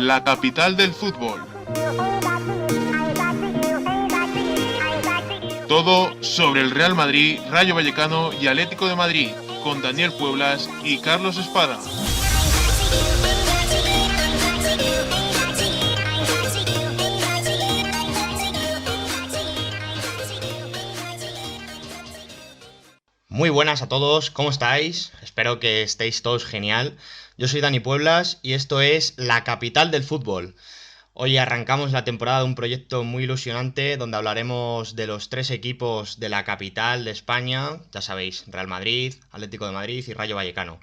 la capital del fútbol. Todo sobre el Real Madrid, Rayo Vallecano y Atlético de Madrid, con Daniel Pueblas y Carlos Espada. Muy buenas a todos, ¿cómo estáis? Espero que estéis todos genial. Yo soy Dani Pueblas y esto es la capital del fútbol. Hoy arrancamos la temporada de un proyecto muy ilusionante donde hablaremos de los tres equipos de la capital de España, ya sabéis, Real Madrid, Atlético de Madrid y Rayo Vallecano.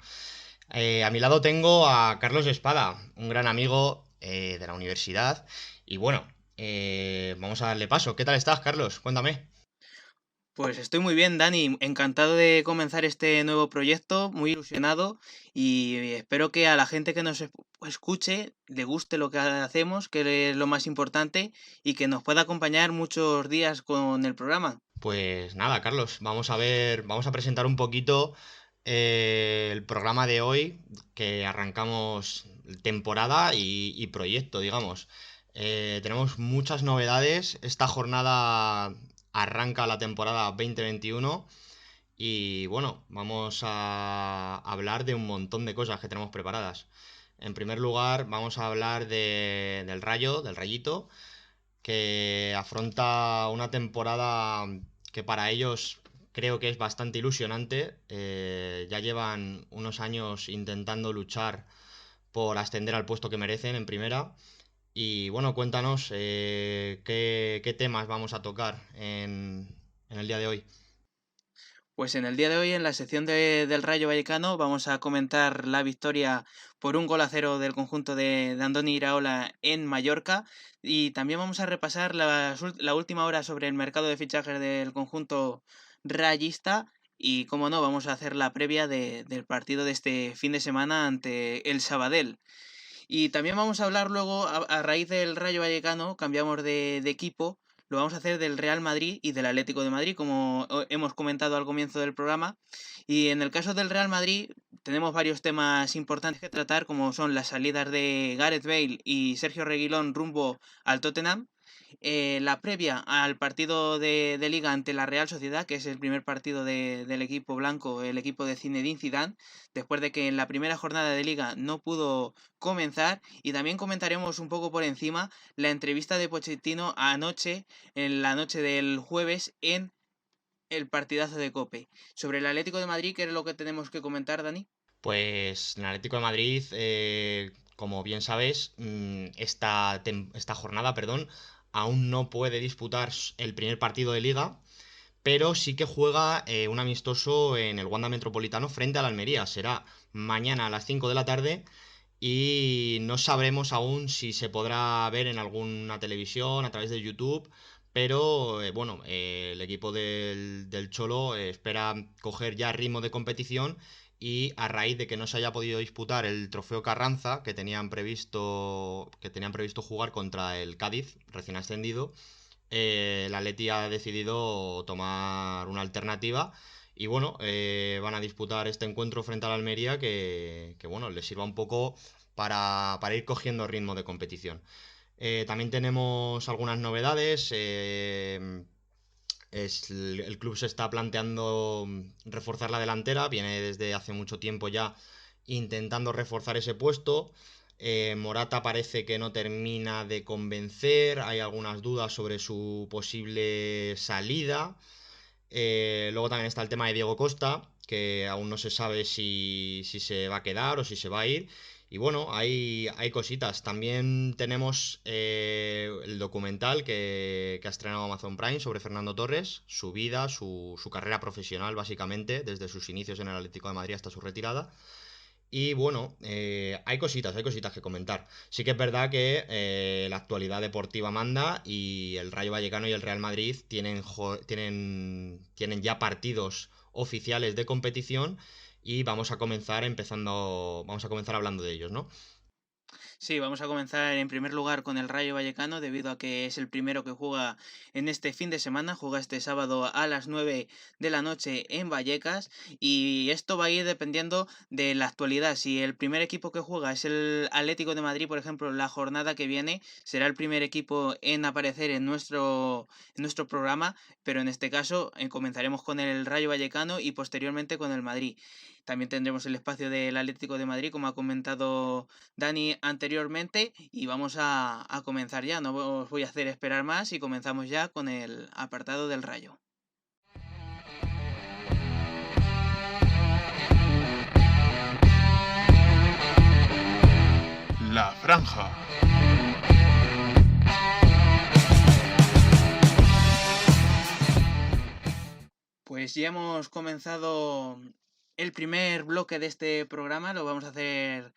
A mi lado tengo a Carlos Espada, un gran amigo de la universidad. Y bueno, vamos a darle paso. ¿Qué tal estás, Carlos? Cuéntame. Pues estoy muy bien, Dani. Encantado de comenzar este nuevo proyecto, muy ilusionado y espero que a la gente que nos escuche le guste lo que hacemos, que es lo más importante, y que nos pueda acompañar muchos días con el programa. Pues nada, Carlos, vamos a presentar un poquito el programa de hoy, que arrancamos temporada y proyecto, digamos. Tenemos muchas novedades. Esta jornada arranca la temporada 2021 y bueno, vamos a hablar de un montón de cosas que tenemos preparadas. En primer lugar, vamos a hablar del Rayo, del Rayito, que afronta una temporada que para ellos creo que es bastante ilusionante. Ya llevan unos años intentando luchar por ascender al puesto que merecen en primera. Y bueno, cuéntanos qué temas vamos a tocar en el día de hoy. Pues en el día de hoy, en la sección del Rayo Vallecano, vamos a comentar la victoria por 1-0 del conjunto de Andoni Iraola en Mallorca, y también vamos a repasar la última hora sobre el mercado de fichajes del conjunto rayista, y como no, vamos a hacer la previa del partido de este fin de semana ante el Sabadell. Y también vamos a hablar luego, a raíz del Rayo Vallecano, cambiamos de equipo, lo vamos a hacer del Real Madrid y del Atlético de Madrid, como hemos comentado al comienzo del programa. Y en el caso del Real Madrid, tenemos varios temas importantes que tratar, como son las salidas de Gareth Bale y Sergio Reguilón rumbo al Tottenham, la previa al partido de Liga ante la Real Sociedad, que es el primer partido del equipo blanco, el equipo de Zinedine Zidane, después de que en la primera jornada de Liga no pudo comenzar. Y también comentaremos un poco por encima la entrevista de Pochettino anoche, en la noche del jueves, en el partidazo de Cope. Sobre el Atlético de Madrid, ¿qué es lo que tenemos que comentar, Dani? Pues en el Atlético de Madrid, como bien sabes, esta jornada, perdón, aún no puede disputar el primer partido de liga, pero sí que juega un amistoso en el Wanda Metropolitano frente al Almería. Será mañana a las 5 de la tarde y no sabremos aún si se podrá ver en alguna televisión, a través de YouTube, pero bueno, el equipo del Cholo espera coger ya ritmo de competición y a raíz de que no se haya podido disputar el trofeo Carranza que tenían previsto jugar contra el Cádiz, recién ascendido, el Atleti ha decidido tomar una alternativa y bueno, van a disputar este encuentro frente al Almería que bueno, les sirva un poco para ir cogiendo ritmo de competición. También tenemos algunas novedades. El club se está planteando reforzar la delantera, viene desde hace mucho tiempo ya intentando reforzar ese puesto. Morata parece que no termina de convencer, hay algunas dudas sobre su posible salida. Luego también está el tema de Diego Costa, que aún no se sabe si se va a quedar o si se va a ir. Y bueno, hay cositas. También tenemos el documental que ha estrenado Amazon Prime sobre Fernando Torres, su vida, su carrera profesional, básicamente, desde sus inicios en el Atlético de Madrid hasta su retirada. Y bueno, hay cositas que comentar. Sí que es verdad que la actualidad deportiva manda y el Rayo Vallecano y el Real Madrid tienen ya partidos oficiales de competición y vamos a comenzar hablando de ellos, ¿no? Sí, vamos a comenzar en primer lugar con el Rayo Vallecano, debido a que es el primero que juega en este fin de semana, juega este sábado a las 9 de la noche en Vallecas, y esto va a ir dependiendo de la actualidad. Si el primer equipo que juega es el Atlético de Madrid, por ejemplo, la jornada que viene será el primer equipo en aparecer en nuestro programa, pero en este caso comenzaremos con el Rayo Vallecano y posteriormente con el Madrid. También tendremos el espacio del Atlético de Madrid, como ha comentado Dani anteriormente, y vamos a comenzar ya. No os voy a hacer esperar más y comenzamos ya con el apartado del Rayo. La Franja. Pues ya hemos comenzado el primer bloque de este programa, lo vamos a hacer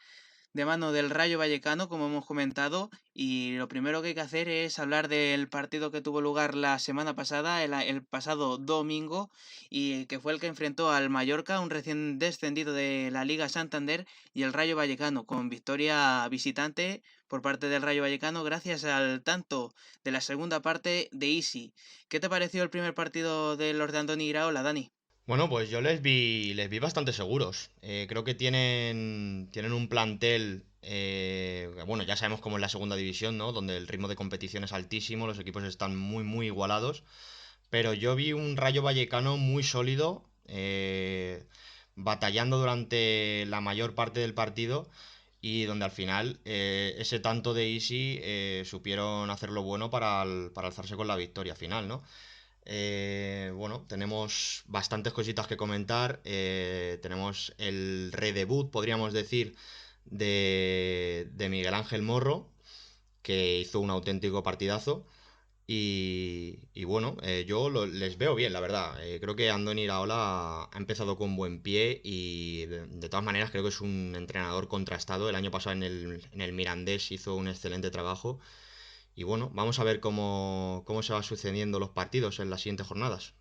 de mano del Rayo Vallecano, como hemos comentado, y lo primero que hay que hacer es hablar del partido que tuvo lugar la semana pasada, el pasado domingo, y que fue el que enfrentó al Mallorca, un recién descendido de la Liga Santander, y el Rayo Vallecano, con victoria visitante por parte del Rayo Vallecano, gracias al tanto de la segunda parte de Isi. ¿Qué te pareció el primer partido de los de Andoni Iraola, Dani? Bueno, pues yo les vi bastante seguros. Creo que tienen un plantel, bueno, ya sabemos cómo es la segunda división, ¿no? Donde el ritmo de competición es altísimo, los equipos están muy, muy igualados. Pero yo vi un Rayo Vallecano muy sólido, batallando durante la mayor parte del partido y donde al final ese tanto de Easy supieron hacerlo bueno para alzarse con la victoria final, ¿no? Bueno, tenemos bastantes cositas que comentar. Tenemos el redebut, podríamos decir, de Miguel Ángel Morro, que hizo un auténtico partidazo. Y bueno, les veo bien, la verdad. Creo que Andoni Iraola ha empezado con buen pie y de todas maneras creo que es un entrenador contrastado. El año pasado en el Mirandés hizo un excelente trabajo. Y bueno, vamos a ver cómo se van sucediendo los partidos en las siguientes jornadas.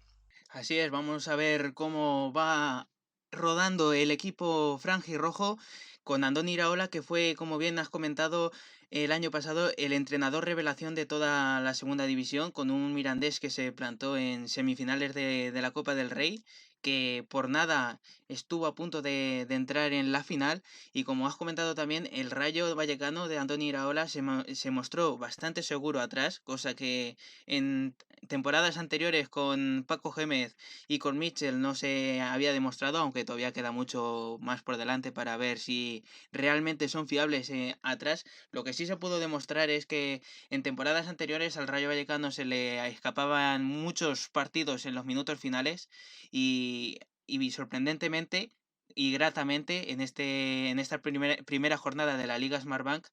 Así es, vamos a ver cómo va rodando el equipo franjirrojo con Andoni Iraola, que fue, como bien has comentado, el año pasado el entrenador revelación de toda la segunda división, con un Mirandés que se plantó en semifinales de la Copa del Rey, que por nada estuvo a punto de entrar en la final, y como has comentado también, el Rayo Vallecano de Andoni Iraola se mostró bastante seguro atrás, cosa que en temporadas anteriores con Paco Gémez y con Mitchell no se había demostrado, aunque todavía queda mucho más por delante para ver si realmente son fiables atrás. Lo que sí se pudo demostrar es que en temporadas anteriores al Rayo Vallecano se le escapaban muchos partidos en los minutos finales, y sorprendentemente y gratamente en esta primera jornada de la Liga Smartbank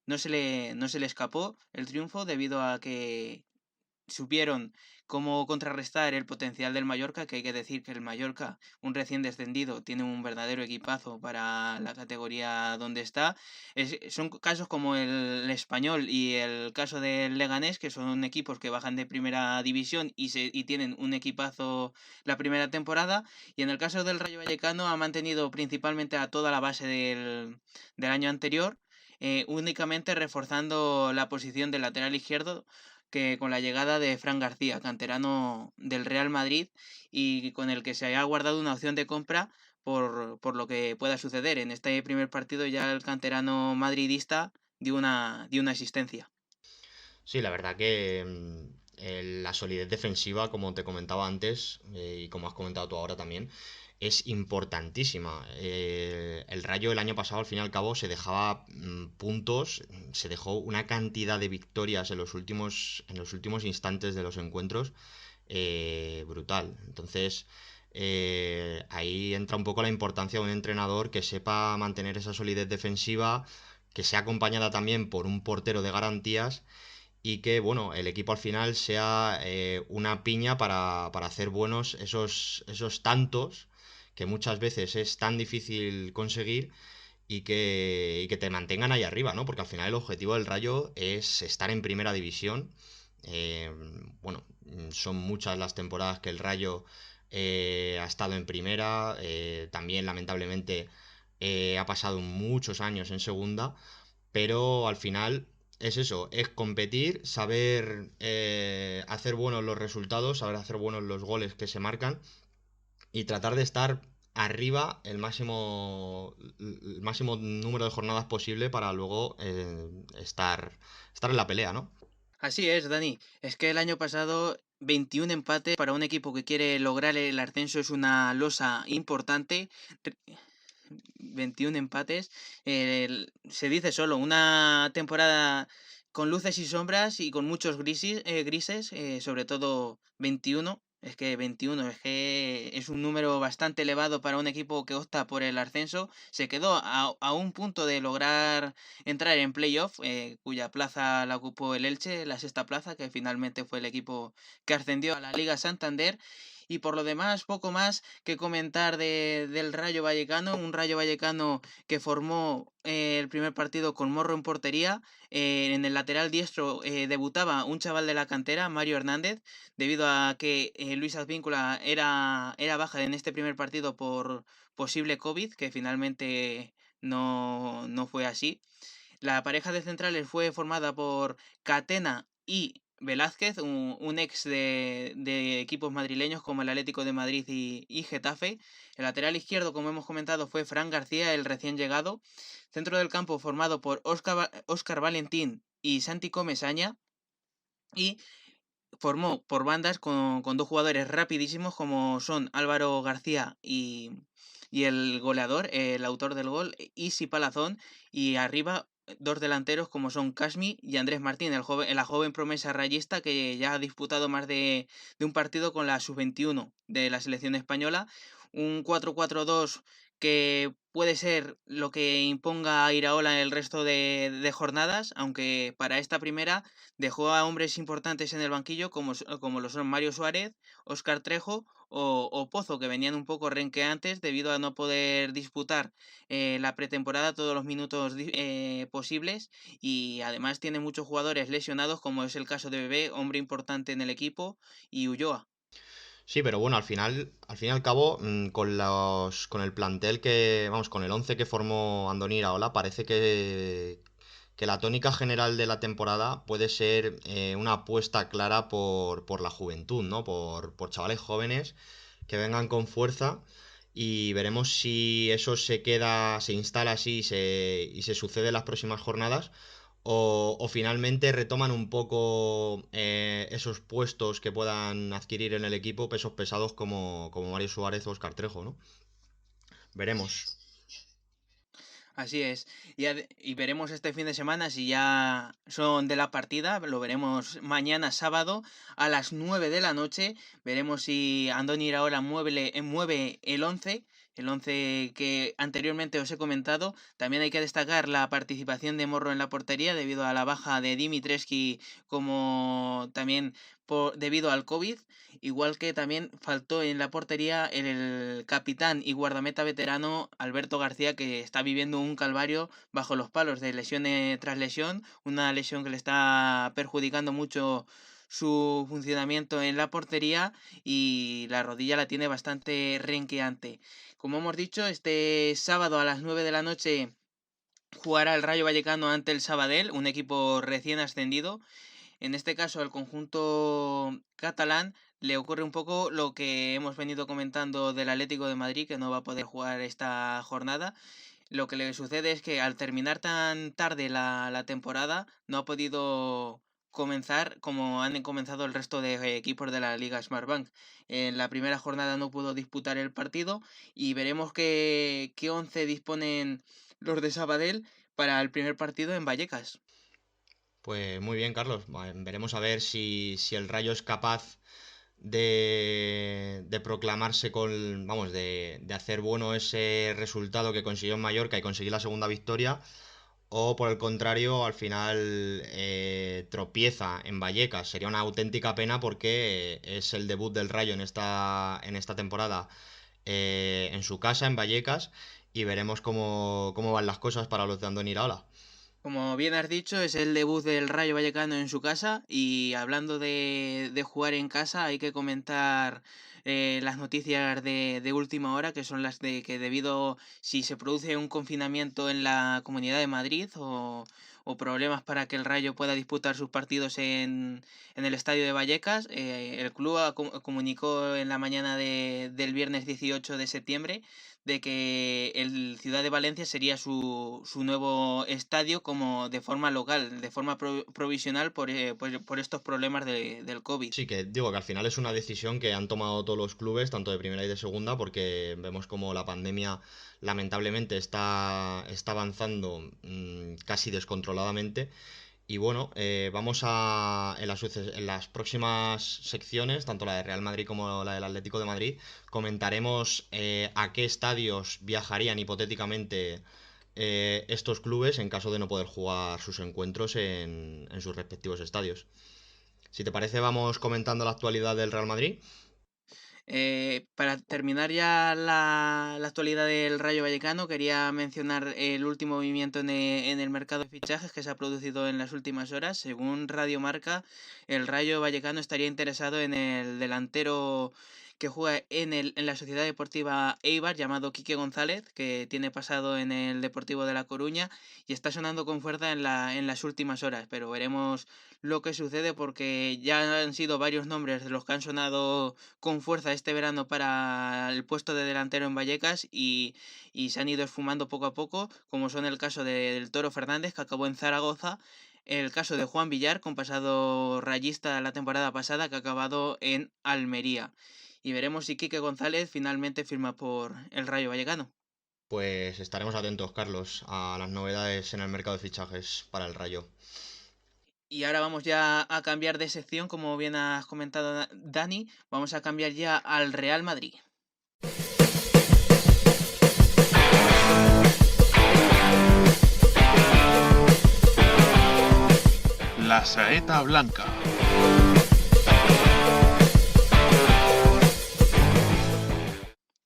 no se le escapó el triunfo, debido a que supieron cómo contrarrestar el potencial del Mallorca, que hay que decir que el Mallorca, un recién descendido, tiene un verdadero equipazo para la categoría donde está. Son casos como el Español y el caso del Leganés, que son equipos que bajan de primera división y tienen un equipazo la primera temporada. Y en el caso del Rayo Vallecano ha mantenido principalmente a toda la base del año anterior, únicamente reforzando la posición del lateral izquierdo, que con la llegada de Fran García, canterano del Real Madrid, y con el que se haya guardado una opción de compra por lo que pueda suceder. En este primer partido ya el canterano madridista dio una asistencia. Sí, la verdad que la solidez defensiva, como te comentaba antes, y como has comentado tú ahora también, es importantísima. El Rayo el año pasado, al fin y al cabo, se dejaba puntos, se dejó una cantidad de victorias en los últimos instantes de los encuentros brutal. Entonces, ahí entra un poco la importancia de un entrenador que sepa mantener esa solidez defensiva, que sea acompañada también por un portero de garantías y que, bueno, el equipo al final sea una piña para hacer buenos esos tantos que muchas veces es tan difícil conseguir y que te mantengan ahí arriba, ¿no? Porque al final el objetivo del Rayo es estar en primera división. Eh, bueno, son muchas las temporadas que el Rayo ha estado en primera. También, lamentablemente, ha pasado muchos años en segunda. pero al final es eso, es competir, saber hacer buenos los resultados, saber hacer buenos los goles que se marcan y tratar de estar arriba el máximo número de jornadas posible para luego estar en la pelea, ¿no? Así es, Dani. Es que el año pasado 21 empates para un equipo que quiere lograr el ascenso es una losa importante. 21 empates. Se dice solo, una temporada con luces y sombras y con muchos grises, sobre todo 21. Es que es un número bastante elevado para un equipo que opta por el ascenso. Se quedó a un punto de lograr entrar en playoff, cuya plaza la ocupó el Elche, la sexta plaza, que finalmente fue el equipo que ascendió a la Liga Santander. Y por lo demás, poco más que comentar del Rayo Vallecano, un Rayo Vallecano que formó el primer partido con Morro en portería. En el lateral diestro debutaba un chaval de la cantera, Mario Hernández, debido a que Luis Advíncula era baja en este primer partido por posible COVID, que finalmente no fue así. La pareja de centrales fue formada por Catena y Velázquez, un ex de equipos madrileños como el Atlético de Madrid y Getafe. El lateral izquierdo, como hemos comentado, fue Fran García, el recién llegado. Centro del campo formado por Óscar Valentín y Santi Comesaña. Y formó por bandas con dos jugadores rapidísimos como son Álvaro García y el goleador, el autor del gol, Isi Palazón, y arriba dos delanteros como son Casmi y Andrés Martín, la joven promesa rayista que ya ha disputado más de un partido con la sub-21 de la selección española. Un 4-4-2 que puede ser lo que imponga Iraola en el resto de jornadas, aunque para esta primera dejó a hombres importantes en el banquillo como lo son Mario Suárez, Óscar Trejo o Pozo, que venían un poco renqueantes debido a no poder disputar la pretemporada todos los minutos posibles, y además tiene muchos jugadores lesionados, como es el caso de Bebé, hombre importante en el equipo, y Ulloa. Sí, pero bueno, al fin y al cabo, con el plantel vamos, con el 11 que formó Andoni Iraola, parece que la tónica general de la temporada puede ser una apuesta clara por la juventud, ¿no? Por chavales jóvenes que vengan con fuerza y veremos si eso se instala así y se sucede en las próximas jornadas o finalmente retoman un poco esos puestos que puedan adquirir en el equipo pesos pesados como Mario Suárez o Oscar Trejo, ¿no? Veremos. Así es. Y veremos este fin de semana si ya son de la partida. Lo veremos mañana sábado a las 9 de la noche. Veremos si Andoni Iraola mueve el 11 que anteriormente os he comentado. También hay que destacar la participación de Morro en la portería debido a la baja de Dimitrescu, como también debido al COVID. Igual que también faltó en la portería el capitán y guardameta veterano Alberto García, que está viviendo un calvario bajo los palos de lesión tras lesión, una lesión que le está perjudicando mucho su funcionamiento en la portería, y la rodilla la tiene bastante renqueante. Como hemos dicho, este sábado a las 9 de la noche jugará el Rayo Vallecano ante el Sabadell, un equipo recién ascendido. En este caso, al conjunto catalán le ocurre un poco lo que hemos venido comentando del Atlético de Madrid, que no va a poder jugar esta jornada. Lo que le sucede es que al terminar tan tarde la temporada, no ha podido comenzar como han comenzado el resto de equipos de la Liga Smartbank. En la primera jornada no pudo disputar el partido, y veremos qué 11 disponen los de Sabadell para el primer partido en Vallecas. Pues muy bien, Carlos. Veremos a ver si el Rayo es capaz de proclamarse vamos, de hacer bueno ese resultado que consiguió en Mallorca y conseguir la segunda victoria, o por el contrario, al final tropieza en Vallecas. Sería una auténtica pena porque es el debut del Rayo en esta temporada en su casa, en Vallecas, y veremos cómo van las cosas para los de Andoni Iraola. Como bien has dicho, es el debut del Rayo Vallecano en su casa y hablando de jugar en casa hay que comentar las noticias de última hora, que son las de que debido si se produce un confinamiento en la Comunidad de Madrid o problemas para que el Rayo pueda disputar sus partidos en el estadio de Vallecas, el club comunicó en la mañana del viernes 18 de septiembre de que el Ciudad de Valencia sería su nuevo estadio como de forma local, de forma provisional por estos problemas del COVID. Sí, que digo que al final es una decisión que han tomado todos los clubes, tanto de primera y de segunda, porque vemos como la pandemia lamentablemente está avanzando casi descontroladamente. Y bueno, en las próximas secciones, tanto la de Real Madrid como la del Atlético de Madrid, comentaremos a qué estadios viajarían hipotéticamente estos clubes en caso de no poder jugar sus encuentros en sus respectivos estadios. Si te parece, vamos comentando la actualidad del Real Madrid. Para terminar ya la actualidad del Rayo Vallecano, quería mencionar el último movimiento en el mercado de fichajes que se ha producido en las últimas horas. Según Radio Marca, el Rayo Vallecano estaría interesado en el delantero que juega en la Sociedad Deportiva Eibar, llamado Quique González, que tiene pasado en el Deportivo de La Coruña y está sonando con fuerza en las últimas horas. Pero veremos lo que sucede porque ya han sido varios nombres de los que han sonado con fuerza este verano para el puesto de delantero en Vallecas y se han ido esfumando poco a poco, como son el caso del Toro Fernández, que acabó en Zaragoza, el caso de Juan Villar, con pasado rayista la temporada pasada, que ha acabado en Almería. Y veremos si Quique González finalmente firma por el Rayo Vallecano. Pues estaremos atentos, Carlos, a las novedades en el mercado de fichajes para el Rayo. Y ahora vamos ya a cambiar de sección, como bien has comentado Dani, vamos a cambiar ya al Real Madrid. La Saeta Blanca.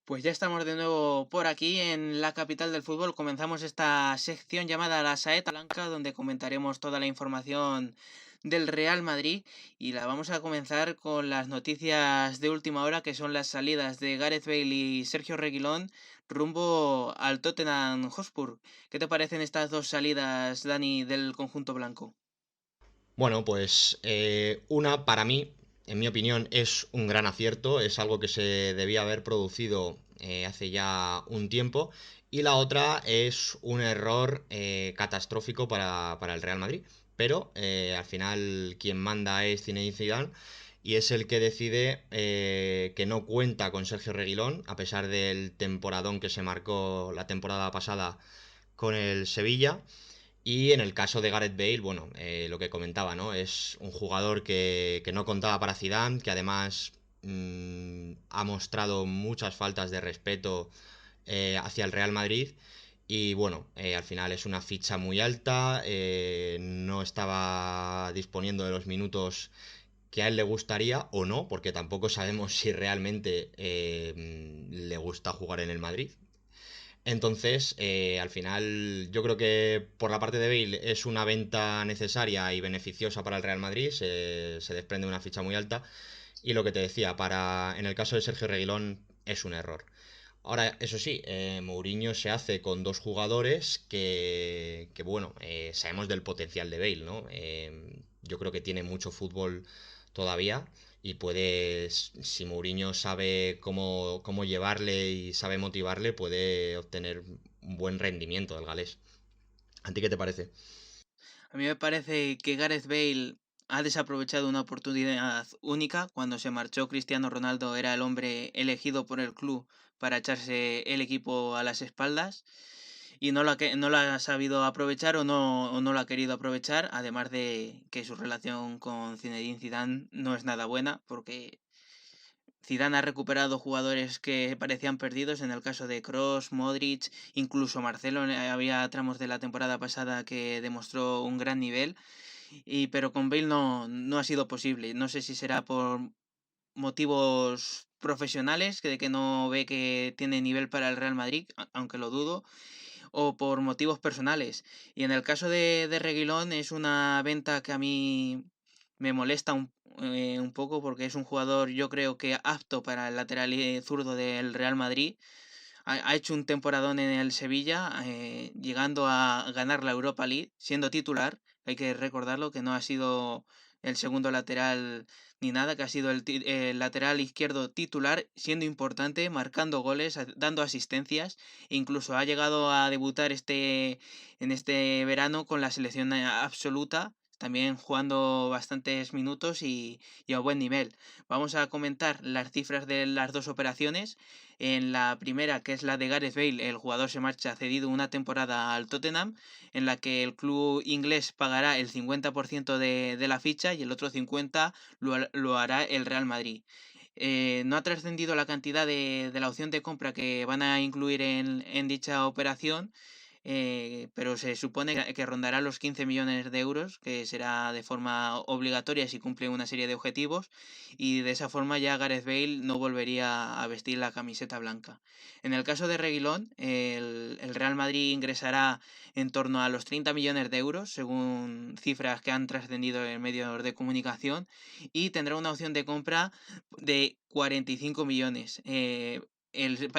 Pues ya estamos de nuevo por aquí en la capital del fútbol. Comenzamos esta sección llamada La Saeta Blanca, donde comentaremos toda la información del Real Madrid y la vamos a comenzar con las noticias de última hora, que son las salidas de Gareth Bale y Sergio Reguilón rumbo al Tottenham Hotspur. ¿Qué te parecen estas dos salidas, Dani, del conjunto blanco? Bueno, pues una para mí, en mi opinión, es un gran acierto, es algo que se debía haber producido hace ya un tiempo, y la otra es un error catastrófico para el Real Madrid. Pero al final quien manda es Zinedine Zidane y es el que decide que no cuenta con Sergio Reguilón, a pesar del temporadón que se marcó la temporada pasada con el Sevilla. Y en el caso de Gareth Bale, bueno, lo que comentaba, ¿no? Es un jugador que no contaba para Zidane, que además ha mostrado muchas faltas de respeto hacia el Real Madrid. Y bueno, al final es una ficha muy alta, no estaba disponiendo de los minutos que a él le gustaría o no, porque tampoco sabemos si realmente le gusta jugar en el Madrid. Entonces, al final, yo creo que por la parte de Bale es una venta necesaria y beneficiosa para el Real Madrid, se desprende una ficha muy alta. Y lo que te decía, en el caso de Sergio Reguilón es un error. Ahora, eso sí, Mourinho se hace con dos jugadores que bueno, sabemos del potencial de Bale, ¿no? Yo creo que tiene mucho fútbol todavía y si Mourinho sabe cómo llevarle y sabe motivarle, puede obtener un buen rendimiento del galés. ¿A ti qué te parece? A mí me parece que Gareth Bale ha desaprovechado una oportunidad única. Cuando se marchó Cristiano Ronaldo era el hombre elegido por el club para echarse el equipo a las espaldas y no lo ha sabido aprovechar o no lo ha querido aprovechar, además de que su relación con Zinedine Zidane no es nada buena porque Zidane ha recuperado jugadores que parecían perdidos, en el caso de Kroos, Modric, incluso Marcelo. Había tramos de la temporada pasada que demostró un gran nivel, pero con Bale no ha sido posible. No sé si será por motivos profesionales, de que no ve que tiene nivel para el Real Madrid, aunque lo dudo, o por motivos personales. Y en el caso de Reguilón es una venta que a mí me molesta un poco porque es un jugador yo creo que apto para el lateral zurdo del Real Madrid. Ha hecho un temporadón en el Sevilla, llegando a ganar la Europa League, siendo titular. Hay que recordarlo, que no ha sido el segundo lateral ni nada, que ha sido el lateral izquierdo titular, siendo importante, marcando goles, dando asistencias. Incluso ha llegado a debutar en este verano con la selección absoluta, también jugando bastantes minutos y a buen nivel. Vamos a comentar las cifras de las dos operaciones. En la primera, que es la de Gareth Bale, el jugador se marcha cedido una temporada al Tottenham, en la que el club inglés pagará el 50% de la ficha y el otro 50% lo hará el Real Madrid. No ha trascendido la cantidad de la opción de compra que van a incluir en dicha operación, pero se supone que rondará los 15 millones de euros, que será de forma obligatoria si cumple una serie de objetivos, y de esa forma ya Gareth Bale no volvería a vestir la camiseta blanca. En el caso de Reguilón, el Real Madrid ingresará en torno a los 30 millones de euros, según cifras que han trascendido en medios de comunicación, y tendrá una opción de compra de 45 millones.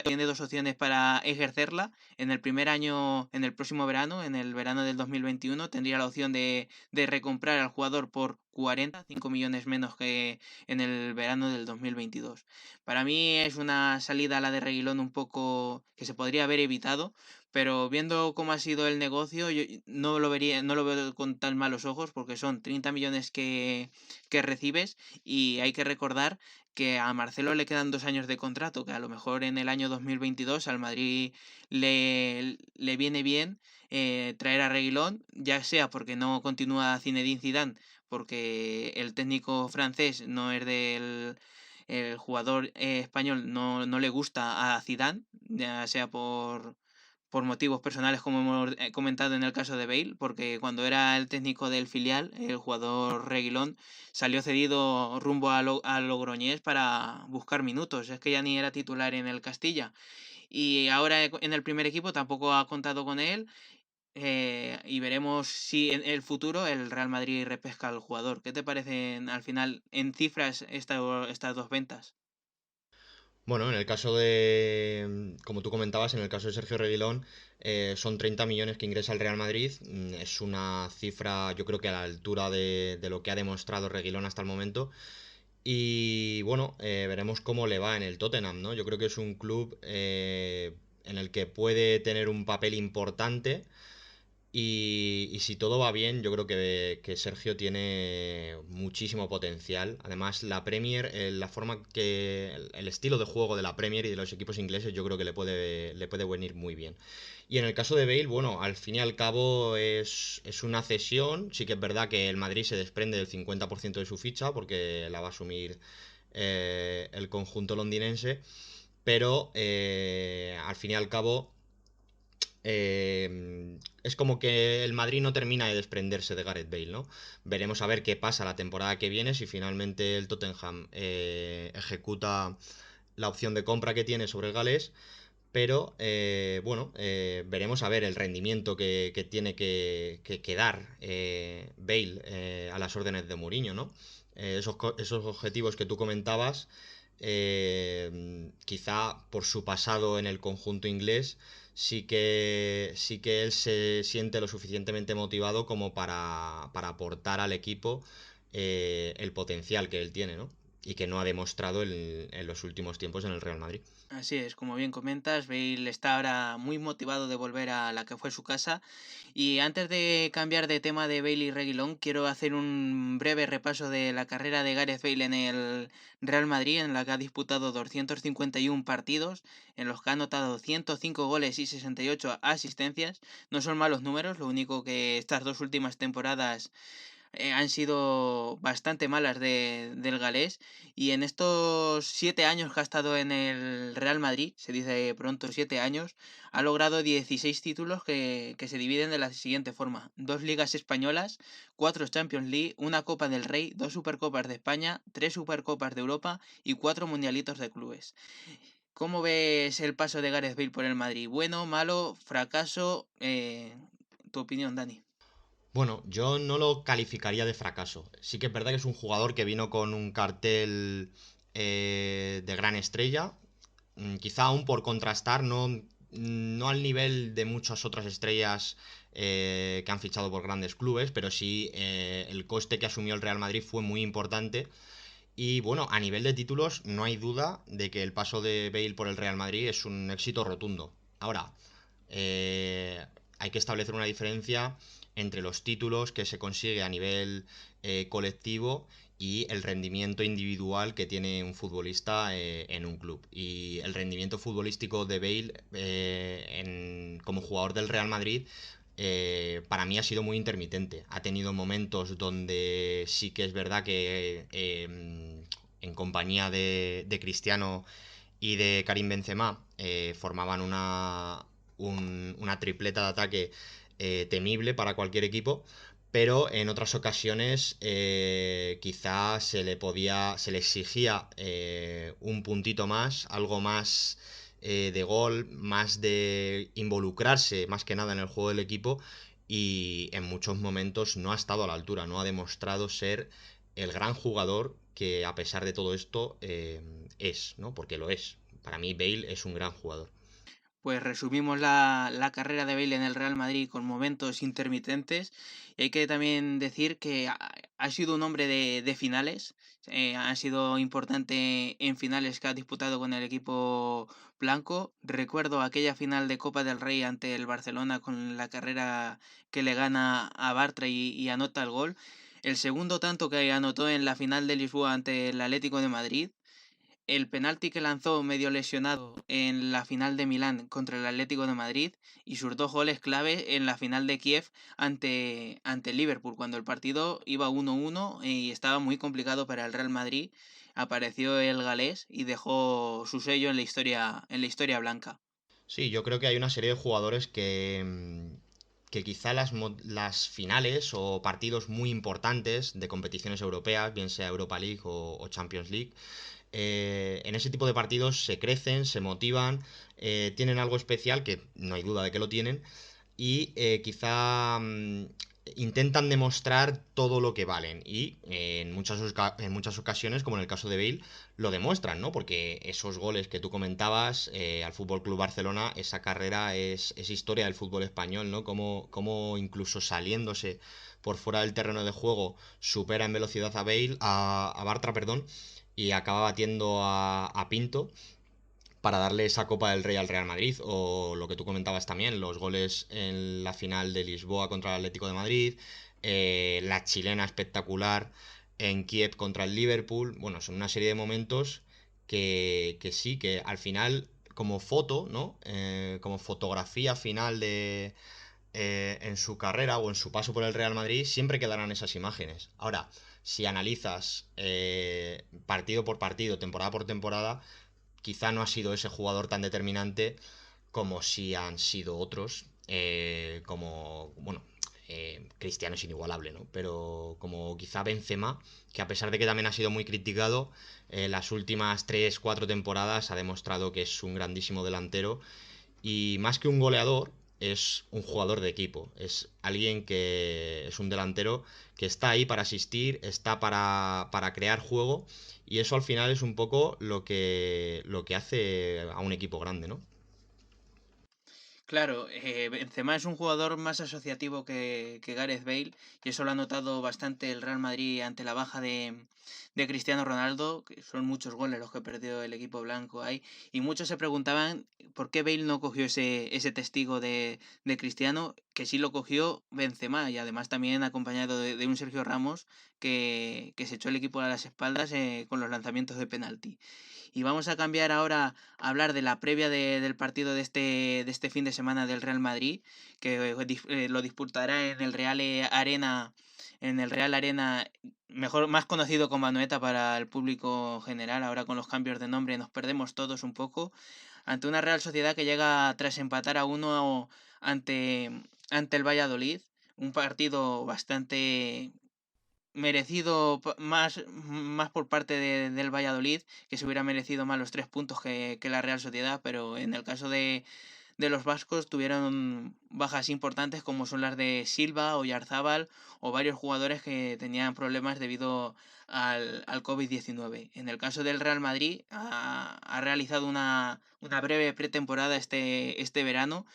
Tiene dos opciones para ejercerla. En el primer año, en el próximo verano, en el verano del 2021, tendría la opción de recomprar al jugador por 45 millones menos que en el verano del 2022. Para mí es una salida a la de Reguilón un poco que se podría haber evitado, pero viendo cómo ha sido el negocio, yo no lo veo con tan malos ojos, porque son 30 millones que recibes, y hay que recordar que a Marcelo le quedan 2 años de contrato, que a lo mejor en el año 2022 al Madrid le viene bien traer a Reguilón, ya sea porque no continúa Zinedine Zidane, porque el técnico francés no es del... El jugador español no le gusta a Zidane, ya sea por motivos personales, como hemos comentado en el caso de Bale, porque cuando era el técnico del filial, el jugador Reguilón salió cedido rumbo a Logroñés para buscar minutos. Es que ya ni era titular en el Castilla. Y ahora en el primer equipo tampoco ha contado con él. Y veremos si en el futuro el Real Madrid repesca al jugador. ¿Qué te parecen al final en cifras estas dos ventas? Bueno, en el caso de, como tú comentabas, en el caso de Sergio Reguilón, son 30 millones que ingresa el Real Madrid. Es una cifra, yo creo que a la altura de lo que ha demostrado Reguilón hasta el momento. Y bueno, veremos cómo le va en el Tottenham, ¿no? Yo creo que es un club en el que puede tener un papel importante. Y si todo va bien, yo creo que Sergio tiene muchísimo potencial. Además, la Premier, la forma que, el estilo de juego de la Premier y de los equipos ingleses, yo creo que le puede venir muy bien. Y en el caso de Bale, bueno, al fin y al cabo es una cesión. Sí que es verdad que el Madrid se desprende del 50% de su ficha porque la va a asumir el conjunto londinense. Pero al fin y al cabo es como que el Madrid no termina de desprenderse de Gareth Bale, ¿no? Veremos a ver qué pasa la temporada que viene, si finalmente el Tottenham ejecuta la opción de compra que tiene sobre el galés, pero bueno, veremos a ver el rendimiento que tiene que dar Bale a las órdenes de Mourinho, ¿no? Esos objetivos que tú comentabas, quizá por su pasado en el conjunto inglés, sí que él se siente lo suficientemente motivado como para aportar al equipo el potencial que él tiene, ¿no? Y que no ha demostrado en los últimos tiempos en el Real Madrid. Así es, como bien comentas, Bale está ahora muy motivado de volver a la que fue su casa. Y antes de cambiar de tema de Bale y Reguilón, quiero hacer un breve repaso de la carrera de Gareth Bale en el Real Madrid, en la que ha disputado 251 partidos, en los que ha anotado 105 goles y 68 asistencias. No son malos números, lo único que estas dos últimas temporadas han sido bastante malas del galés, y en estos 7 años que ha estado en el Real Madrid, se dice pronto 7 años, ha logrado 16 títulos que se dividen de la siguiente forma: dos ligas españolas, cuatro Champions League, una Copa del Rey, dos Supercopas de España, tres Supercopas de Europa y cuatro Mundialitos de clubes. ¿Cómo ves el paso de Gareth Bale por el Madrid? ¿Bueno, malo, fracaso? Tu opinión, Dani. Bueno, yo no lo calificaría de fracaso. Sí que es verdad que es un jugador que vino con un cartel de gran estrella, quizá aún por contrastar, no al nivel de muchas otras estrellas que han fichado por grandes clubes, pero sí el coste que asumió el Real Madrid fue muy importante. Y bueno, a nivel de títulos, no hay duda de que el paso de Bale por el Real Madrid es un éxito rotundo. Ahora, eh, hay que establecer una diferencia entre los títulos que se consigue a nivel colectivo y el rendimiento individual que tiene un futbolista en un club. Y el rendimiento futbolístico de Bale como jugador del Real Madrid para mí ha sido muy intermitente. Ha tenido momentos donde sí que es verdad que en compañía de Cristiano y de Karim Benzema formaban una tripleta de ataque temible para cualquier equipo, pero en otras ocasiones quizás se le exigía un puntito más, algo más de gol, más de involucrarse más que nada en el juego del equipo y en muchos momentos no ha estado a la altura, no ha demostrado ser el gran jugador que a pesar de todo esto es, ¿no? Porque lo es. Para mí Bale es un gran jugador. Pues resumimos la carrera de Bale en el Real Madrid con momentos intermitentes. Y hay que también decir que ha sido un hombre de finales. Ha sido importante en finales que ha disputado con el equipo blanco. Recuerdo aquella final de Copa del Rey ante el Barcelona con la carrera que le gana a Bartra y anota el gol. El segundo tanto que anotó en la final de Lisboa ante el Atlético de Madrid, el penalti que lanzó medio lesionado en la final de Milán contra el Atlético de Madrid y sus dos goles clave en la final de Kiev ante el Liverpool, cuando el partido iba 1-1 y estaba muy complicado para el Real Madrid. Apareció el galés y dejó su sello en la historia blanca. Sí, yo creo que hay una serie de jugadores que quizá las finales o partidos muy importantes de competiciones europeas, bien sea Europa League o Champions League, en ese tipo de partidos se crecen, se motivan, tienen algo especial, que no hay duda de que lo tienen, y quizá intentan demostrar todo lo que valen. Y en muchas ocasiones, como en el caso de Bale, lo demuestran, ¿no? Porque esos goles que tú comentabas al Fútbol Club Barcelona, esa carrera es historia del fútbol español, ¿no? Como incluso saliéndose por fuera del terreno de juego supera en velocidad a Bale, a Bartra, perdón, y acaba batiendo a Pinto para darle esa Copa del Rey al Real Madrid, o lo que tú comentabas también, los goles en la final de Lisboa contra el Atlético de Madrid, la chilena espectacular en Kiev contra el Liverpool. Bueno, son una serie de momentos que sí, que al final, como foto, ¿no? Como fotografía final en su carrera o en su paso por el Real Madrid, siempre quedarán esas imágenes. Ahora, si analizas partido por partido, temporada por temporada, quizá no ha sido ese jugador tan determinante como si han sido otros, como, bueno, Cristiano es inigualable, ¿no? Pero como quizá Benzema, que a pesar de que también ha sido muy criticado, las últimas 3 4 temporadas ha demostrado que es un grandísimo delantero y más que un goleador, es un jugador de equipo. Es alguien que es un delantero que está ahí para asistir, está para crear juego. Y eso al final es un poco lo que hace a un equipo grande, ¿no? Claro, Benzema es un jugador más asociativo que Gareth Bale y eso lo ha notado bastante el Real Madrid ante la baja de Cristiano Ronaldo, que son muchos goles los que perdió el equipo blanco ahí, y muchos se preguntaban por qué Bale no cogió ese testigo de Cristiano, que sí lo cogió Benzema y además también acompañado de un Sergio Ramos que se echó el equipo a las espaldas con los lanzamientos de penalti. Y vamos a cambiar ahora a hablar de la previa del partido de este fin de semana del Real Madrid, que lo disputará en el Real Arena, mejor, más conocido como Anoeta para el público general. Ahora con los cambios de nombre nos perdemos todos un poco, ante una Real Sociedad que llega tras empatar a uno ante el Valladolid, un partido bastante merecido más por parte del Valladolid, que se hubiera merecido más los 3 puntos que la Real Sociedad, pero en el caso de los vascos tuvieron bajas importantes como son las de Silva, Oyarzábal o varios jugadores que tenían problemas debido al COVID-19. En el caso del Real Madrid ha realizado una breve pretemporada este verano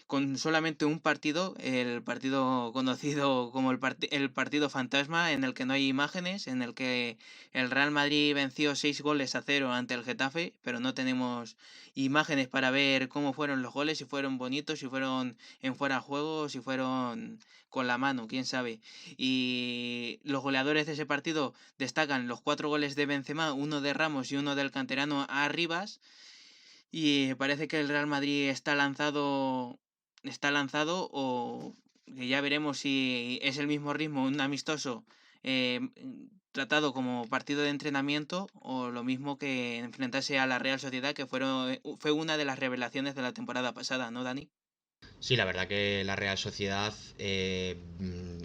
con solamente un partido, el partido conocido como el partido fantasma, en el que no hay imágenes, en el que el Real Madrid venció 6 goles a 0 ante el Getafe, pero no tenemos imágenes para ver cómo fueron los goles, si fueron bonitos, si fueron en fuera de juego, si fueron con la mano, quién sabe. Y los goleadores de ese partido destacan los 4 goles de Benzema, uno de Ramos y uno del canterano Arribas. Y parece que el Real Madrid está lanzado o que ya veremos si es el mismo ritmo, un amistoso tratado como partido de entrenamiento o lo mismo que enfrentarse a la Real Sociedad, que fue una de las revelaciones de la temporada pasada, ¿no, Dani? Sí, la verdad que la Real Sociedad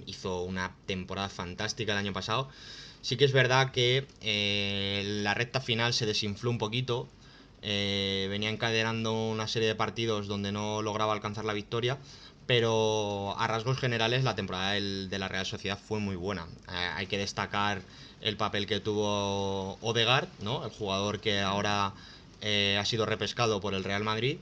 hizo una temporada fantástica el año pasado. Sí que es verdad que la recta final se desinfló un poquito. Venía encadenando una serie de partidos donde no lograba alcanzar la victoria. Pero a rasgos generales la temporada de la Real Sociedad fue muy buena. Hay que destacar el papel que tuvo Odegaard, ¿no? El jugador que ahora ha sido repescado por el Real Madrid.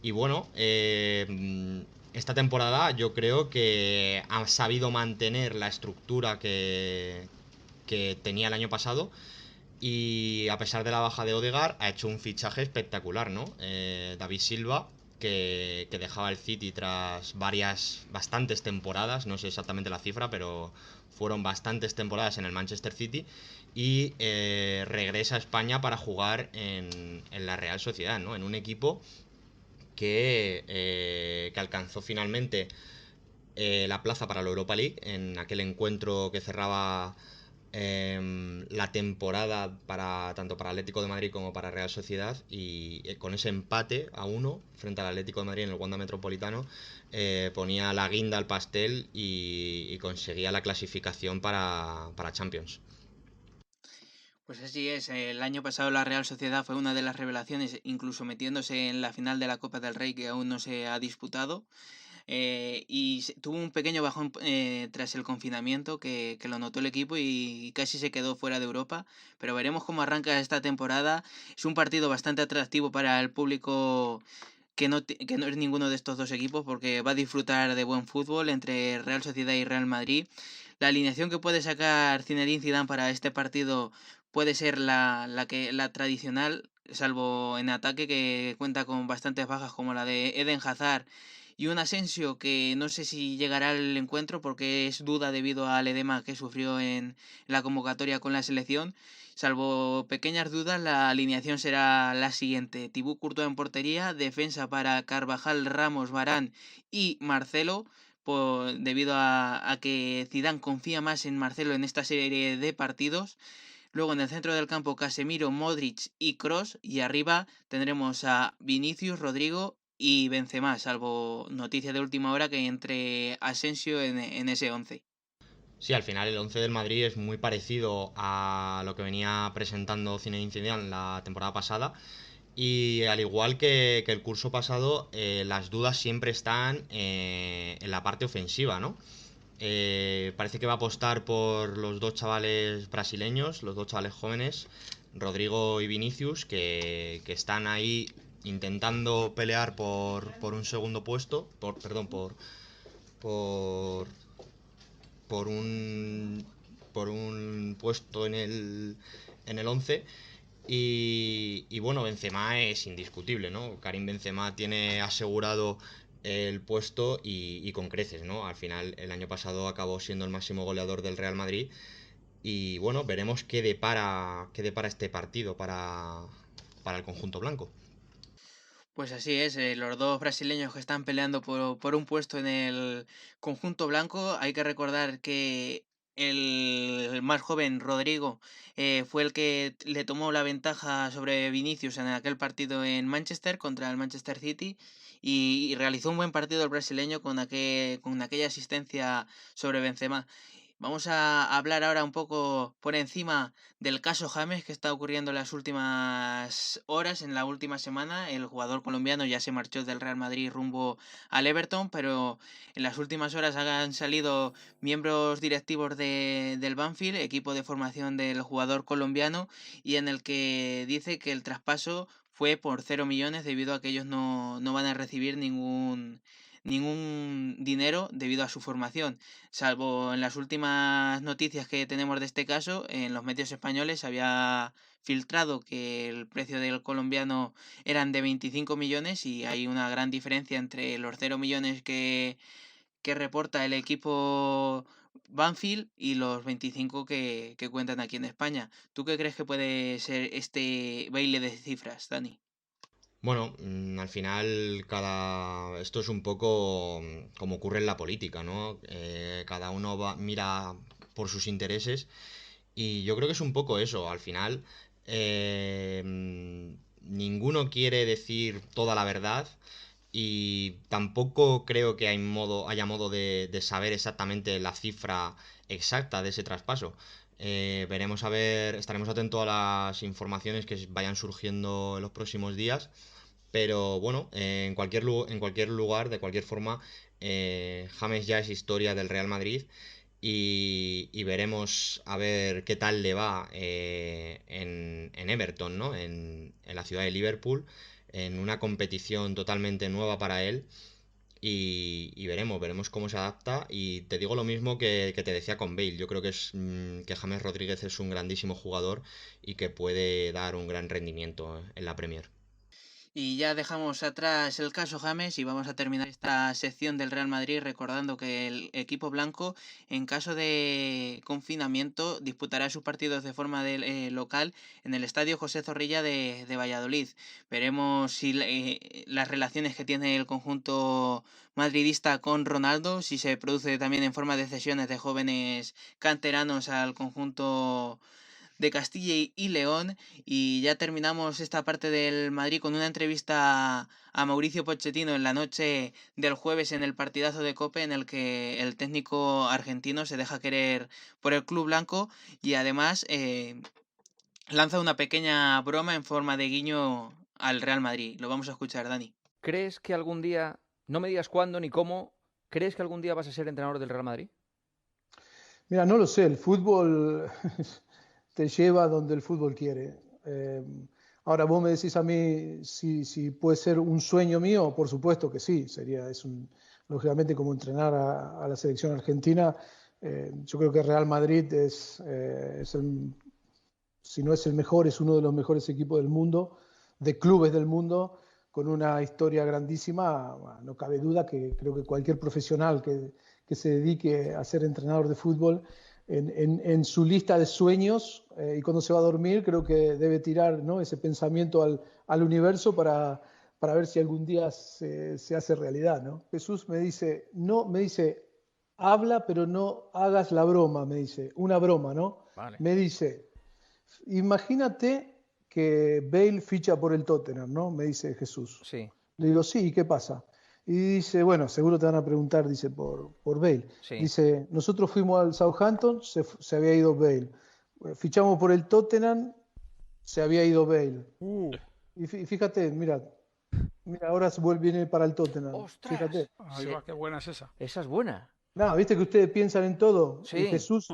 Y bueno, esta temporada yo creo que ha sabido mantener la estructura que tenía el año pasado. Y a pesar de la baja de Odegaard, ha hecho un fichaje espectacular, ¿no? David Silva, que dejaba el City tras bastantes temporadas, no sé exactamente la cifra, pero fueron bastantes temporadas en el Manchester City. Y regresa a España para jugar en la Real Sociedad, ¿no? En un equipo que alcanzó finalmente la plaza para la Europa League en aquel encuentro que cerraba la temporada tanto para Atlético de Madrid como para Real Sociedad, y con ese empate a 1 frente al Atlético de Madrid en el Wanda Metropolitano ponía la guinda al pastel y conseguía la clasificación para Champions. Pues así es, el año pasado la Real Sociedad fue una de las revelaciones, incluso metiéndose en la final de la Copa del Rey que aún no se ha disputado. Y tuvo un pequeño bajón tras el confinamiento que lo notó el equipo y casi se quedó fuera de Europa, pero veremos cómo arranca esta temporada. Es un partido bastante atractivo para el público que no es ninguno de estos dos equipos, porque va a disfrutar de buen fútbol entre Real Sociedad y Real Madrid. La alineación que puede sacar Zinedine Zidane para este partido puede ser la tradicional, salvo en ataque, que cuenta con bastantes bajas como la de Eden Hazard y un Asensio que no sé si llegará al encuentro porque es duda debido al edema que sufrió en la convocatoria con la selección. Salvo pequeñas dudas, la alineación será la siguiente: Thibaut Courtois en portería, defensa para Carvajal, Ramos, Varane y Marcelo, debido a que Zidane confía más en Marcelo en esta serie de partidos. Luego en el centro del campo Casemiro, Modric y Cross, y arriba tendremos a Vinicius, Rodrigo y Benzema, salvo noticia de última hora que entre Asensio en ese 11. Sí, al final el 11 del Madrid es muy parecido a lo que venía presentando Zinedine Zidane la temporada pasada. Y al igual que el curso pasado, las dudas siempre están en la parte ofensiva, ¿no? Parece que va a apostar por los dos chavales brasileños, los dos chavales jóvenes, Rodrigo y Vinicius, que están ahí intentando pelear por un segundo puesto, por, por un puesto en el 11. Y bueno, Benzema es indiscutible, ¿no? Karim Benzema tiene asegurado el puesto y con creces, ¿no? Al final, el año pasado acabó siendo el máximo goleador del Real Madrid. Y bueno, veremos qué depara este partido para el conjunto blanco. Pues así es, los dos brasileños que están peleando por un puesto en el conjunto blanco. Hay que recordar que el más joven, Rodrigo, fue el que le tomó la ventaja sobre Vinicius en aquel partido en Manchester contra el Manchester City y realizó un buen partido el brasileño con aquella asistencia sobre Benzema. Vamos a hablar ahora un poco por encima del caso James que está ocurriendo en las últimas horas, en la última semana. El jugador colombiano ya se marchó del Real Madrid rumbo al Everton, pero en las últimas horas han salido miembros directivos del Banfield, equipo de formación del jugador colombiano, y en el que dice que el traspaso fue por 0 millones debido a que ellos no van a recibir ningún dinero debido a su formación. Salvo en las últimas noticias que tenemos de este caso, en los medios españoles se había filtrado que el precio del colombiano eran de 25 millones y hay una gran diferencia entre los 0 millones que reporta el equipo Banfield y los 25 que cuentan aquí en España. ¿Tú qué crees que puede ser este baile de cifras, Dani? Bueno, al final esto es un poco como ocurre en la política, ¿no? Cada uno mira por sus intereses y yo creo que es un poco eso. Al final, ninguno quiere decir toda la verdad y tampoco creo que haya modo de saber exactamente la cifra exacta de ese traspaso. Veremos a ver, estaremos atentos a las informaciones que vayan surgiendo en los próximos días. Pero bueno, en cualquier lugar, de cualquier forma, James ya es historia del Real Madrid y veremos a ver qué tal le va en Everton, ¿no? En la ciudad de Liverpool, en una competición totalmente nueva para él. Y veremos cómo se adapta. Y te digo lo mismo que te decía con Bale. Yo creo que James Rodríguez es un grandísimo jugador y que puede dar un gran rendimiento en la Premier. Y ya dejamos atrás el caso James y vamos a terminar esta sección del Real Madrid recordando que el equipo blanco, en caso de confinamiento, disputará sus partidos de forma local en el Estadio José Zorrilla de Valladolid. Veremos si las relaciones que tiene el conjunto madridista con Ronaldo, si se produce también en forma de cesiones de jóvenes canteranos al conjunto de Castilla y León. Y ya terminamos esta parte del Madrid con una entrevista a Mauricio Pochettino en la noche del jueves en el partidazo de Cope en el que el técnico argentino se deja querer por el club blanco y además lanza una pequeña broma en forma de guiño al Real Madrid. Lo vamos a escuchar, Dani. ¿Crees que algún día, no me digas cuándo ni cómo, crees que algún día vas a ser entrenador del Real Madrid? Mira, no lo sé, el fútbol te lleva donde el fútbol quiere. Ahora vos me decís a mí si puede ser un sueño mío, por supuesto que sí, lógicamente como entrenar a la selección argentina, yo creo que Real Madrid si no es el mejor, es uno de los mejores equipos del mundo, de clubes del mundo, con una historia grandísima. Bueno, no cabe duda que creo que cualquier profesional que se dedique a ser entrenador de fútbol, en su lista de sueños y cuando se va a dormir, creo que debe tirar, ¿no?, ese pensamiento al universo para ver si algún día se hace realidad, ¿no? Jesús me dice, habla, pero no hagas la broma, me dice, una broma, ¿no? Vale. Me dice, imagínate que Bale ficha por el Tottenham, ¿no? Me dice Jesús. Sí. Le digo, sí, ¿y qué pasa? Y dice, bueno, seguro te van a preguntar, dice, por Bale. Sí. Dice, nosotros fuimos al Southampton, se había ido Bale. Fichamos por el Tottenham, se había ido Bale. Y fíjate, mira, ahora viene para el Tottenham. ¡Ostras! Fíjate. Ahí va, qué buena es esa. Esa es buena. No, viste que ustedes piensan en todo. Sí. Y Jesús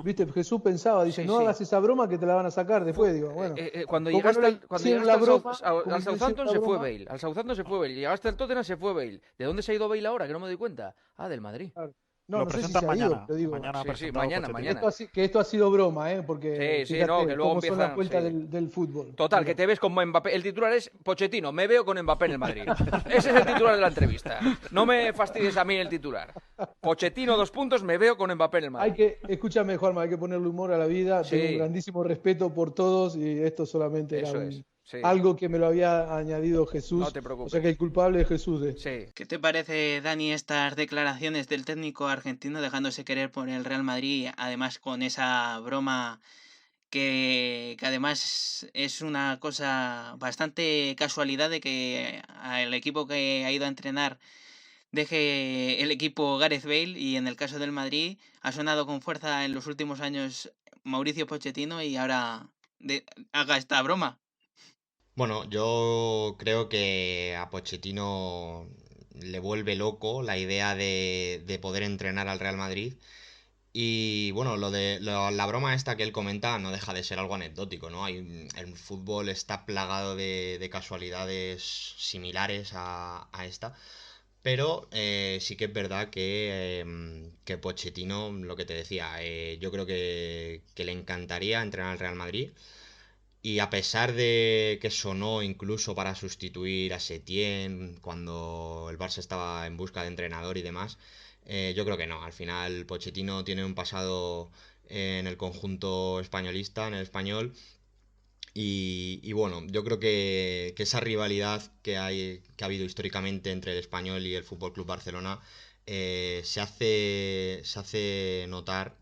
pensaba, dice, Sí, no sí. hagas esa broma que te la van a sacar después. Digo, bueno. Cuando como llegaste no le al, cuando hicieron llegaste la al broma, South- como al no le Southampton hicieron se la fue broma, Bale. Al Southampton se fue Bale. Llegaste al Tottenham se fue Bale. ¿De dónde se ha ido Bale ahora? Que no me doy cuenta. Ah, del Madrid. claro. No, Lo no sé si presentan se ha ido, mañana. pero digo, Mañana Sí, sí, presentado mañana, Pochettino. mañana. que esto ha sido broma, porque Sí, fíjate no, que luego cómo son las empiezan, cuentas sí. del fútbol. Total, Mira. que te ves con Mbappé. El titular es Pochettino, me veo con Mbappé en el Madrid. Ese es el titular de la entrevista. No me fastidies a mí el titular. Pochettino, 2 puntos, me veo con Mbappé en el Madrid. Escúchame, Juanma, hay que ponerle humor a la vida. Sí. Tengo un grandísimo respeto por todos y esto solamente Eso era es, sí. algo que me lo había añadido Jesús. No te preocupes. O sea que el culpable es Jesús. Sí. ¿Qué te parece, Dani, estas declaraciones del técnico argentino dejándose querer por el Real Madrid, además con esa broma que además es una cosa bastante casualidad de que el equipo que ha ido a entrenar deje el equipo Gareth Bale, y en el caso del Madrid ha sonado con fuerza en los últimos años Mauricio Pochettino y ahora haga esta broma. Bueno, yo creo que a Pochettino le vuelve loco la idea de poder entrenar al Real Madrid. Y bueno, la broma esta que él comenta no deja de ser algo anecdótico, ¿no? El fútbol está plagado de casualidades similares a esta. Pero sí que es verdad que Pochettino, lo que te decía, yo creo que le encantaría entrenar al Real Madrid. Y a pesar de que sonó incluso para sustituir a Setién cuando el Barça estaba en busca de entrenador y demás, yo creo que no. Al final Pochettino tiene un pasado en el conjunto españolista, en el español, y bueno, yo creo que esa rivalidad que ha habido históricamente entre el Español y el Fútbol Club Barcelona se hace notar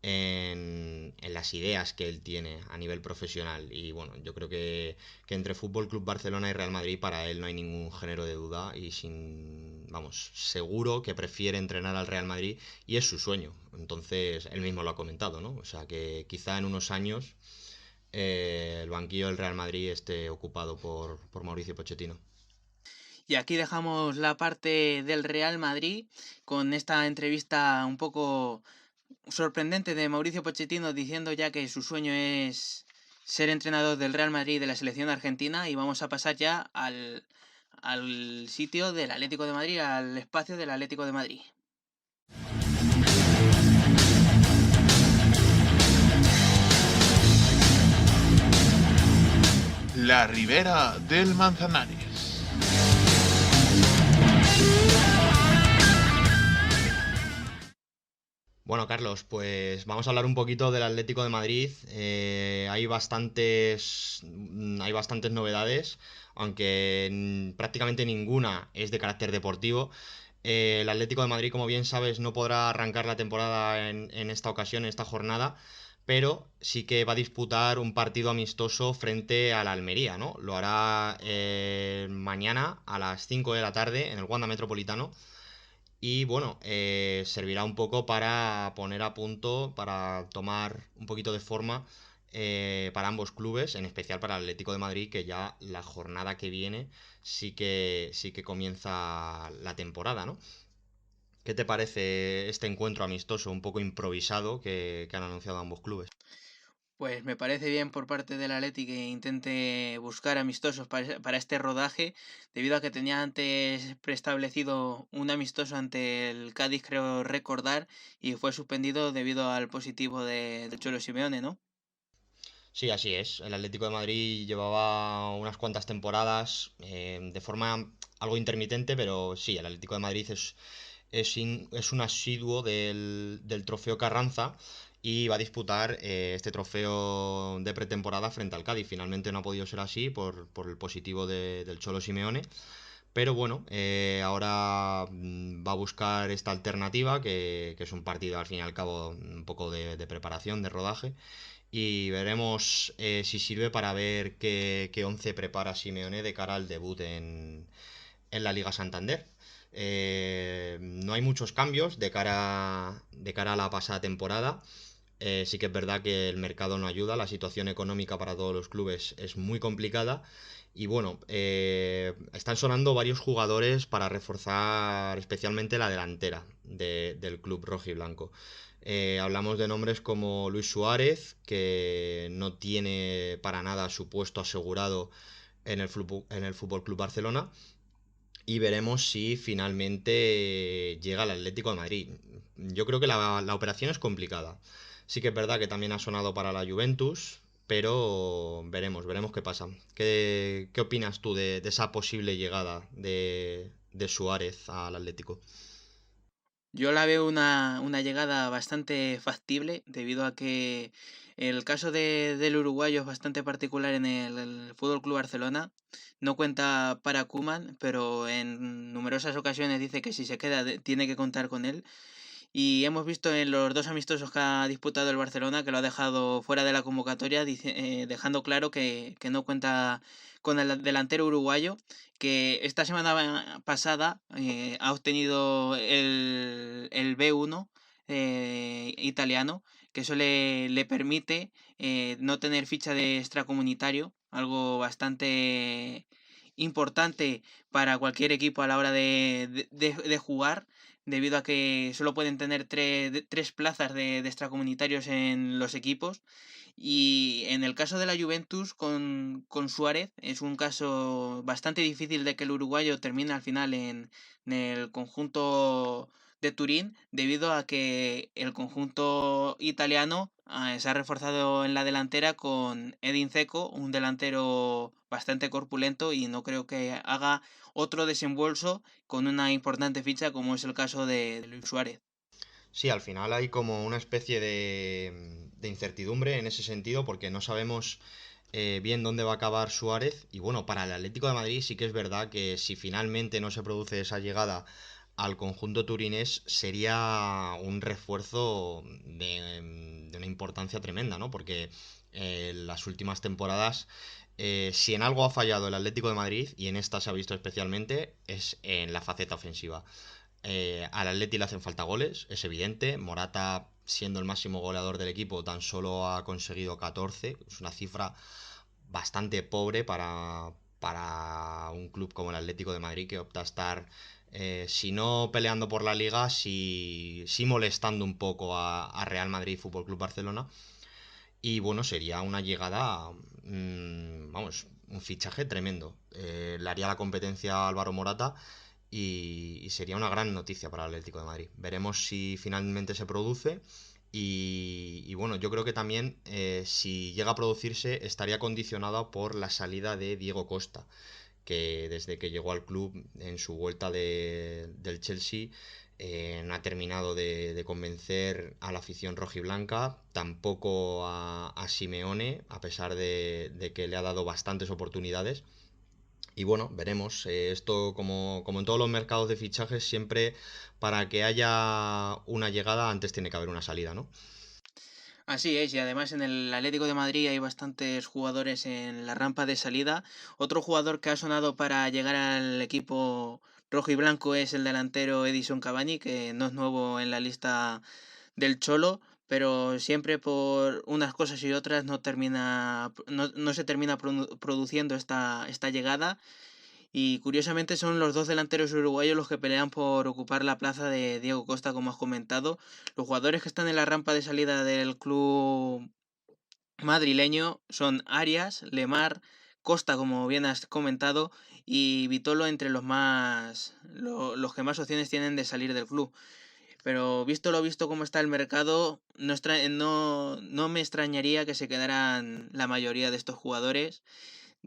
en las ideas que él tiene a nivel profesional. Y bueno, yo creo que entre Fútbol Club Barcelona y Real Madrid para él no hay ningún género de duda y vamos, seguro que prefiere entrenar al Real Madrid y es su sueño. Entonces, él mismo lo ha comentado, ¿no? O sea que quizá en unos años el banquillo del Real Madrid esté ocupado por Mauricio Pochettino. Y aquí dejamos la parte del Real Madrid con esta entrevista un poco sorprendente de Mauricio Pochettino diciendo ya que su sueño es ser entrenador del Real Madrid y de la selección argentina, y vamos a pasar ya al sitio del Atlético de Madrid, al espacio del Atlético de Madrid. La Ribera del Manzanares. Bueno, Carlos, pues vamos a hablar un poquito del Atlético de Madrid. Hay bastantes novedades, aunque prácticamente ninguna es de carácter deportivo. El Atlético de Madrid, como bien sabes, no podrá arrancar la temporada en esta ocasión, en esta jornada, pero sí que va a disputar un partido amistoso frente a la Almería, ¿no? Lo hará mañana a las 5 de la tarde en el Wanda Metropolitano. Y bueno, servirá un poco para poner a punto, para tomar un poquito de forma para ambos clubes, en especial para el Atlético de Madrid, que ya la jornada que viene sí que comienza la temporada, ¿no? ¿Qué te parece este encuentro amistoso, un poco improvisado, que han anunciado ambos clubes? Pues me parece bien por parte del Atleti que intente buscar amistosos para este rodaje, debido a que tenía antes preestablecido un amistoso ante el Cádiz, creo recordar, y fue suspendido debido al positivo del Cholo Simeone, ¿no? Sí, así es. El Atlético de Madrid llevaba unas cuantas temporadas de forma algo intermitente, pero sí, el Atlético de Madrid es un asiduo del trofeo Carranza y va a disputar este trofeo de pretemporada frente al Cádiz. Finalmente no ha podido ser así por el positivo del Cholo Simeone. Pero bueno, ahora va a buscar esta alternativa, que es un partido al fin y al cabo un poco de preparación, de rodaje. Y veremos si sirve para ver qué once prepara Simeone de cara al debut en la Liga Santander. No hay muchos cambios de cara a la pasada temporada. Sí que es verdad que el mercado no ayuda, la situación económica para todos los clubes es muy complicada. Y bueno, están sonando varios jugadores para reforzar especialmente la delantera del club rojiblanco. Hablamos de nombres como Luis Suárez, que no tiene para nada su puesto asegurado en el Fútbol Club Barcelona. Y veremos si finalmente llega al Atlético de Madrid. Yo creo que la operación es complicada. Sí que es verdad que también ha sonado para la Juventus, pero veremos qué pasa. ¿Qué opinas tú de esa posible llegada de Suárez al Atlético? Yo la veo una llegada bastante factible, debido a que el caso del uruguayo es bastante particular en el Fútbol Club Barcelona. No cuenta para Koeman, pero en numerosas ocasiones dice que si se queda tiene que contar con él. Y hemos visto en los dos amistosos que ha disputado el Barcelona que lo ha dejado fuera de la convocatoria, dejando claro que no cuenta con el delantero uruguayo, que esta semana pasada ha obtenido el B1 italiano, que eso le permite no tener ficha de extracomunitario, algo bastante importante para cualquier equipo a la hora de jugar, debido a que solo pueden tener tres plazas de extracomunitarios en los equipos. Y en el caso de la Juventus con Suárez, es un caso bastante difícil de que el uruguayo termine al final en el conjunto de Turín, debido a que el conjunto italiano se ha reforzado en la delantera con Edin Dzeko, un delantero bastante corpulento, y no creo que haga otro desembolso con una importante ficha como es el caso de Luis Suárez. Sí, al final hay como una especie de incertidumbre en ese sentido porque no sabemos bien dónde va a acabar Suárez. Y bueno, para el Atlético de Madrid sí que es verdad que si finalmente no se produce esa llegada al conjunto turinés, sería un refuerzo de una importancia tremenda, ¿no? Porque las últimas temporadas, si en algo ha fallado el Atlético de Madrid, y en esta se ha visto especialmente, es en la faceta ofensiva. Al Atleti le hacen falta goles, es evidente. Morata, siendo el máximo goleador del equipo, tan solo ha conseguido 14. Es una cifra bastante pobre para un club como el Atlético de Madrid, que opta a estar, si no peleando por la liga, sí molestando un poco a Real Madrid y Fútbol Club Barcelona. Y bueno, sería una llegada, vamos, un fichaje tremendo. Le haría la competencia a Álvaro Morata y sería una gran noticia para el Atlético de Madrid. Veremos si finalmente se produce. Y bueno, yo creo que también si llega a producirse estaría condicionada por la salida de Diego Costa, que desde que llegó al club en su vuelta del Chelsea no ha terminado de convencer a la afición rojiblanca, tampoco a Simeone, a pesar de que le ha dado bastantes oportunidades. Y bueno, veremos. Esto, como en todos los mercados de fichajes, siempre para que haya una llegada, antes tiene que haber una salida, ¿no? Así es, y además en el Atlético de Madrid hay bastantes jugadores en la rampa de salida. Otro jugador que ha sonado para llegar al equipo rojo y blanco es el delantero Edison Cavani, que no es nuevo en la lista del Cholo, pero siempre por unas cosas y otras no se termina produciendo esta llegada. Y curiosamente son los dos delanteros uruguayos los que pelean por ocupar la plaza de Diego Costa, como has comentado. Los jugadores que están en la rampa de salida del club madrileño son Arias, Lemar, Costa, como bien has comentado, y Vitolo entre los que más opciones tienen de salir del club. Pero visto lo visto cómo está el mercado, no me extrañaría que se quedaran la mayoría de estos jugadores.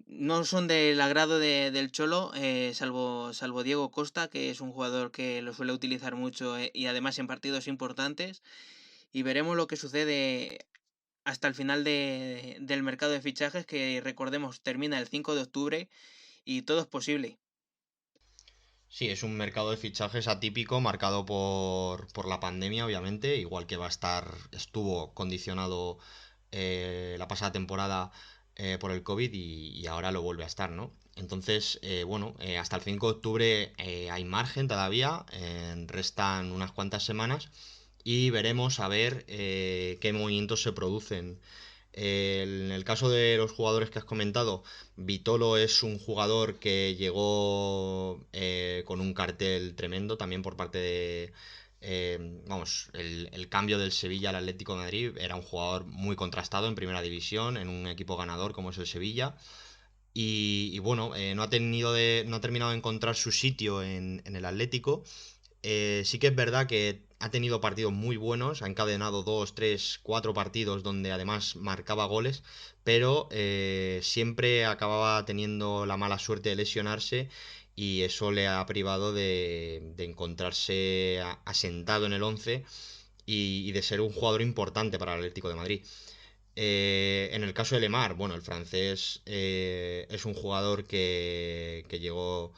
No son del agrado del Cholo, salvo Diego Costa, que es un jugador que lo suele utilizar mucho, y además en partidos importantes. Y veremos lo que sucede hasta el final del mercado de fichajes, que recordemos termina el 5 de octubre y todo es posible. Sí, es un mercado de fichajes atípico, marcado por la pandemia, obviamente, igual que estuvo condicionado la pasada temporada por el COVID y ahora lo vuelve a estar, ¿no? Entonces, bueno, hasta el 5 de octubre hay margen todavía, restan unas cuantas semanas y veremos a ver qué movimientos se producen. En el caso de los jugadores que has comentado, Vitolo es un jugador que llegó con un cartel tremendo también por parte de... vamos, el cambio del Sevilla al Atlético de Madrid. Era un jugador muy contrastado en primera división, en un equipo ganador como es el Sevilla. Y bueno, no ha terminado de encontrar su sitio en el Atlético. Sí que es verdad que ha tenido partidos muy buenos, ha encadenado 2, 3, 4 partidos donde además marcaba goles, pero siempre acababa teniendo la mala suerte de lesionarse y eso le ha privado de encontrarse asentado en el 11 y de ser un jugador importante para el Atlético de Madrid. En el caso de Lemar, bueno, el francés es un jugador que llegó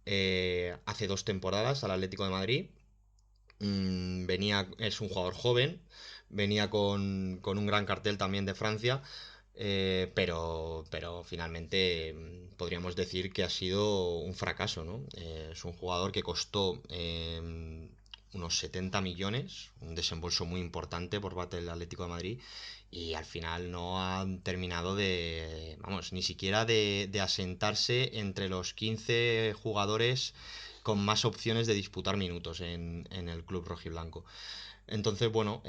hace 2 temporadas al Atlético de Madrid. Es un jugador joven, venía con un gran cartel también de Francia. pero finalmente podríamos decir que ha sido un fracaso, ¿no? Es un jugador que costó unos 70 millones, un desembolso muy importante por parte del Atlético de Madrid, y al final no han terminado vamos, ni siquiera de asentarse entre los 15 jugadores con más opciones de disputar minutos en el club rojiblanco. Entonces, bueno,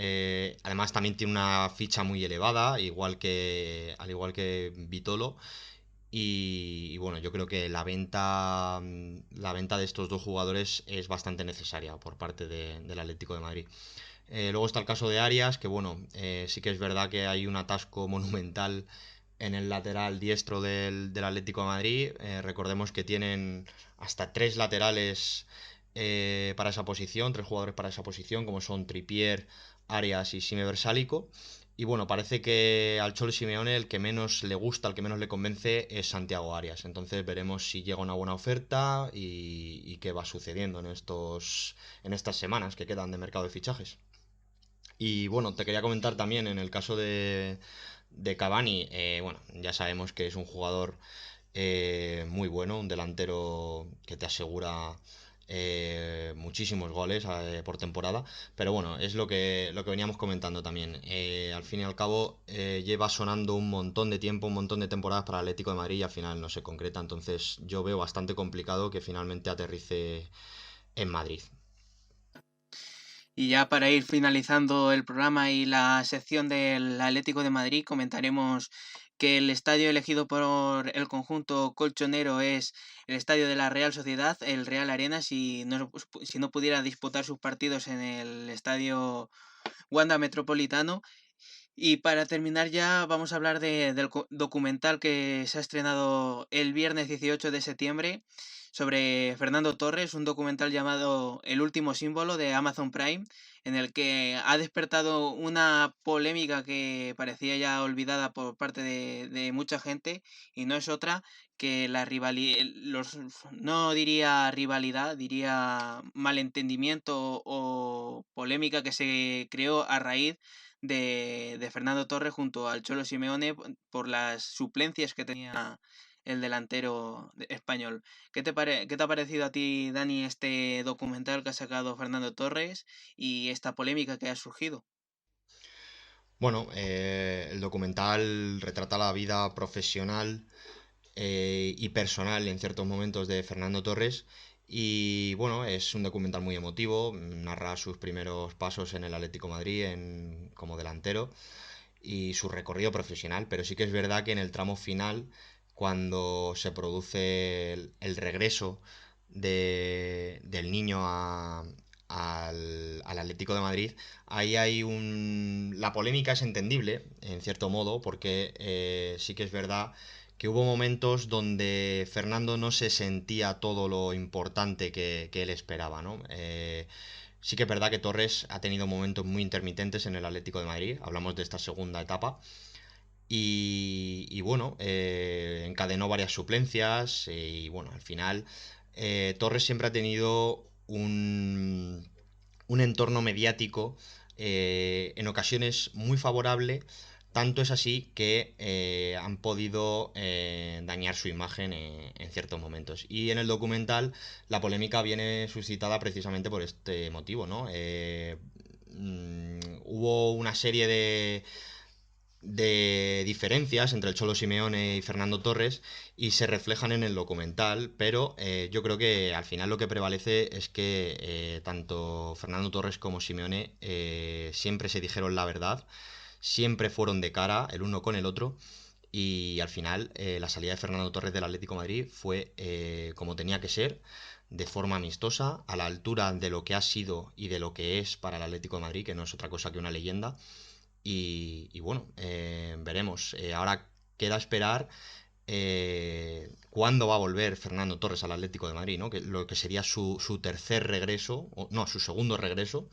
además también tiene una ficha muy elevada, al igual que Vitolo. Y bueno, yo creo que la venta de estos dos jugadores es bastante necesaria por parte del Atlético de Madrid. Luego está el caso de Arias, que bueno, sí que es verdad que hay un atasco monumental en el lateral diestro del Atlético de Madrid. Recordemos que tienen hasta 3 laterales para esa posición, 3 jugadores para esa posición, como son Trippier, Arias y Sime Versálico. Y bueno, parece que al Cholo Simeone el que menos le gusta, el que menos le convence es Santiago Arias. Entonces veremos si llega una buena oferta y qué va sucediendo en estas semanas que quedan de mercado de fichajes. Y bueno, te quería comentar también en el caso de Cavani, bueno, ya sabemos que es un jugador muy bueno, un delantero que te asegura muchísimos goles por temporada, pero bueno, es lo que veníamos comentando también. Al fin y al cabo, lleva sonando un montón de tiempo, un montón de temporadas para el Atlético de Madrid y al final no se concreta, entonces yo veo bastante complicado que finalmente aterrice en Madrid. Y ya para ir finalizando el programa y la sección del Atlético de Madrid, comentaremos que el estadio elegido por el conjunto colchonero es el estadio de la Real Sociedad, el Real Arena, si no pudiera disputar sus partidos en el estadio Wanda Metropolitano. Y para terminar ya vamos a hablar del documental que se ha estrenado el viernes 18 de septiembre sobre Fernando Torres, un documental llamado El último símbolo de Amazon Prime, en el que ha despertado una polémica que parecía ya olvidada por parte de mucha gente, y no es otra que la rivalidad, no diría rivalidad, diría malentendimiento o polémica que se creó a raíz de Fernando Torres junto al Cholo Simeone por las suplencias que tenía el delantero español. ¿Qué te ha parecido a ti, Dani, este documental que ha sacado Fernando Torres y esta polémica que ha surgido? Bueno, el documental retrata la vida profesional y personal en ciertos momentos de Fernando Torres y bueno, es un documental muy emotivo, narra sus primeros pasos en el Atlético de Madrid como delantero y su recorrido profesional, pero sí que es verdad que en el tramo final, cuando se produce el regreso del niño al Atlético de Madrid, ahí hay la polémica es entendible, en cierto modo, porque sí que es verdad que hubo momentos donde Fernando no se sentía todo lo importante que él esperaba, ¿no? Sí que es verdad que Torres ha tenido momentos muy intermitentes en el Atlético de Madrid, hablamos de esta segunda etapa, y bueno, encadenó varias suplencias y bueno, al final Torres siempre ha tenido un entorno mediático en ocasiones muy favorable, tanto es así que han podido dañar su imagen en ciertos momentos. Y en el documental la polémica viene suscitada precisamente por este motivo, ¿no? Hubo una serie de diferencias entre el Cholo Simeone y Fernando Torres y se reflejan en el documental, pero yo creo que al final lo que prevalece es que tanto Fernando Torres como Simeone siempre se dijeron la verdad, siempre fueron de cara el uno con el otro y al final la salida de Fernando Torres del Atlético de Madrid fue como tenía que ser, de forma amistosa, a la altura de lo que ha sido y de lo que es para el Atlético de Madrid, que no es otra cosa que una leyenda. Y bueno, veremos. Ahora queda esperar cuándo va a volver Fernando Torres al Atlético de Madrid, ¿no? Que lo que sería su tercer regreso, no, su segundo regreso,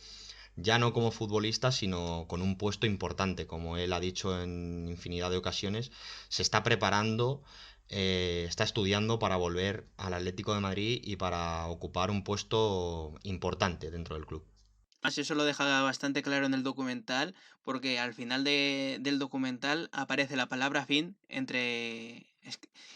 ya no como futbolista, sino con un puesto importante, como él ha dicho en infinidad de ocasiones, se está preparando, está estudiando para volver al Atlético de Madrid y para ocupar un puesto importante dentro del club. Eso lo deja bastante claro en el documental, porque al final del documental aparece la palabra fin entre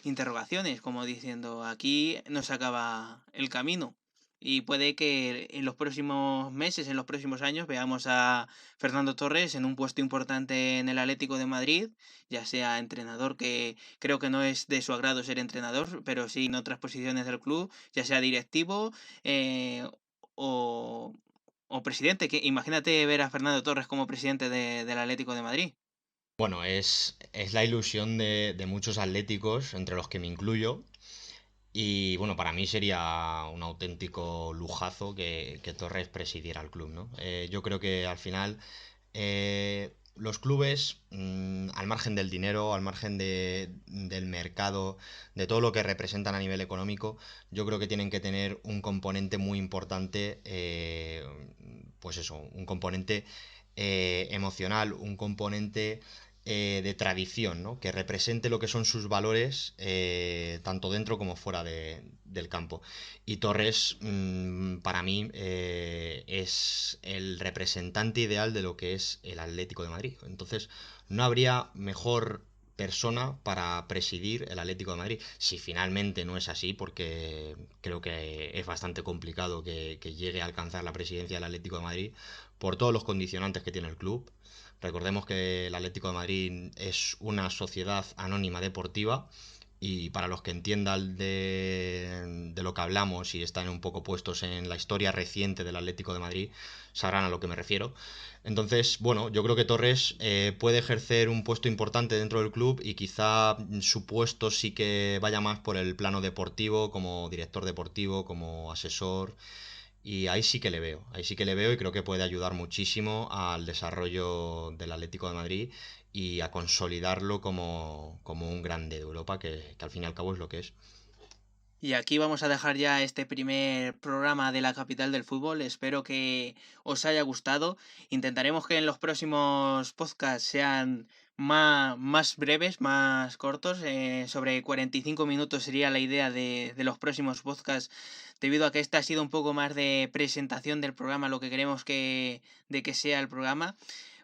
interrogaciones, como diciendo, aquí no se acaba el camino. Y puede que en los próximos meses, en los próximos años, veamos a Fernando Torres en un puesto importante en el Atlético de Madrid, ya sea entrenador, que creo que no es de su agrado ser entrenador, pero sí en otras posiciones del club, ya sea directivo o, o presidente. Que imagínate ver a Fernando Torres como presidente del Atlético de Madrid. Bueno, es la ilusión de muchos atléticos, entre los que me incluyo. Y bueno, para mí sería un auténtico lujazo que Torres presidiera el club, ¿no? Yo creo que al final los clubes, al margen del dinero, al margen del mercado, de todo lo que representan a nivel económico, yo creo que tienen que tener un componente muy importante, pues eso, un componente emocional, un componente de tradición, ¿no? Que represente lo que son sus valores, tanto dentro como fuera del campo. Y Torres, para mí, es el representante ideal de lo que es el Atlético de Madrid. Entonces, no habría mejor persona para presidir el Atlético de Madrid. Si finalmente no es así, porque creo que es bastante complicado que llegue a alcanzar la presidencia del Atlético de Madrid por todos los condicionantes que tiene el club. Recordemos que el Atlético de Madrid es una sociedad anónima deportiva y para los que entiendan de lo que hablamos y están un poco puestos en la historia reciente del Atlético de Madrid, sabrán a lo que me refiero. Entonces, bueno, yo creo que Torres puede ejercer un puesto importante dentro del club y quizá su puesto sí que vaya más por el plano deportivo, como director deportivo, como asesor. Y ahí sí que le veo, y creo que puede ayudar muchísimo al desarrollo del Atlético de Madrid y a consolidarlo como un grande de Europa, que al fin y al cabo es lo que es. Y aquí vamos a dejar ya este primer programa de la capital del fútbol. Espero que os haya gustado. Intentaremos que en los próximos podcasts sean más breves, más cortos. Sobre 45 minutos sería la idea de los próximos podcasts, debido a que este ha sido un poco más de presentación del programa, lo que queremos que sea el programa.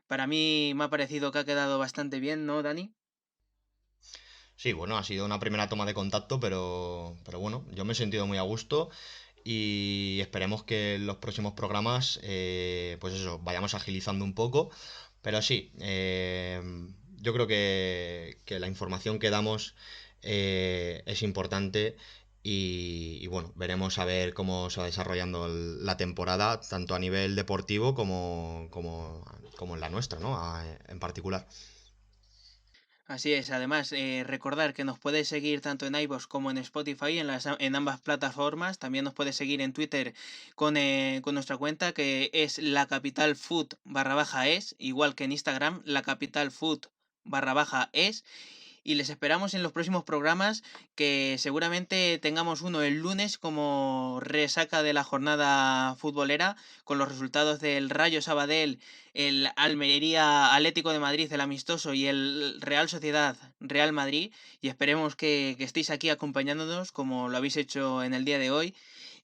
Para mí me ha parecido que ha quedado bastante bien, ¿no, Dani? Sí, bueno, ha sido una primera toma de contacto, pero bueno, yo me he sentido muy a gusto y esperemos que en los próximos programas, pues eso, vayamos agilizando un poco. Pero sí, yo creo que la información que damos es importante y bueno, veremos a ver cómo se va desarrollando la temporada, tanto a nivel deportivo como en la nuestra, ¿no? En particular. Así es, además, recordar que nos puedes seguir tanto en iVoox como en Spotify, en ambas plataformas. También nos puedes seguir en Twitter con nuestra cuenta, que es lacapitalfood_es, igual que en Instagram, lacapitalfood_es. Y les esperamos en los próximos programas, que seguramente tengamos uno el lunes como resaca de la jornada futbolera, con los resultados del Rayo Sabadell, el Almería Atlético de Madrid, el amistoso, y el Real Sociedad Real Madrid. Y esperemos que estéis aquí acompañándonos como lo habéis hecho en el día de hoy.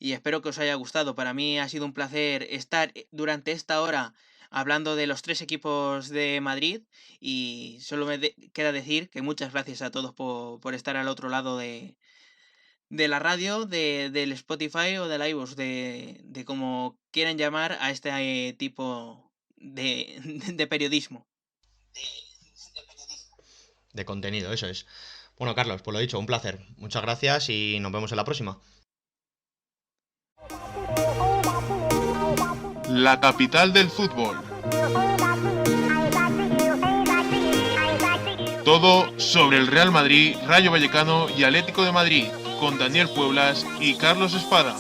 Y espero que os haya gustado. Para mí ha sido un placer estar durante esta hora hablando de los tres equipos de Madrid, y solo queda decir que muchas gracias a todos por estar al otro lado de la radio, del Spotify o del iVoox, de como quieran llamar a este tipo de periodismo. De contenido, eso es. Bueno, Carlos, pues lo dicho, un placer. Muchas gracias y nos vemos en la próxima. La capital del fútbol. Todo sobre el Real Madrid, Rayo Vallecano y Atlético de Madrid, con Daniel Pueblas y Carlos Espada.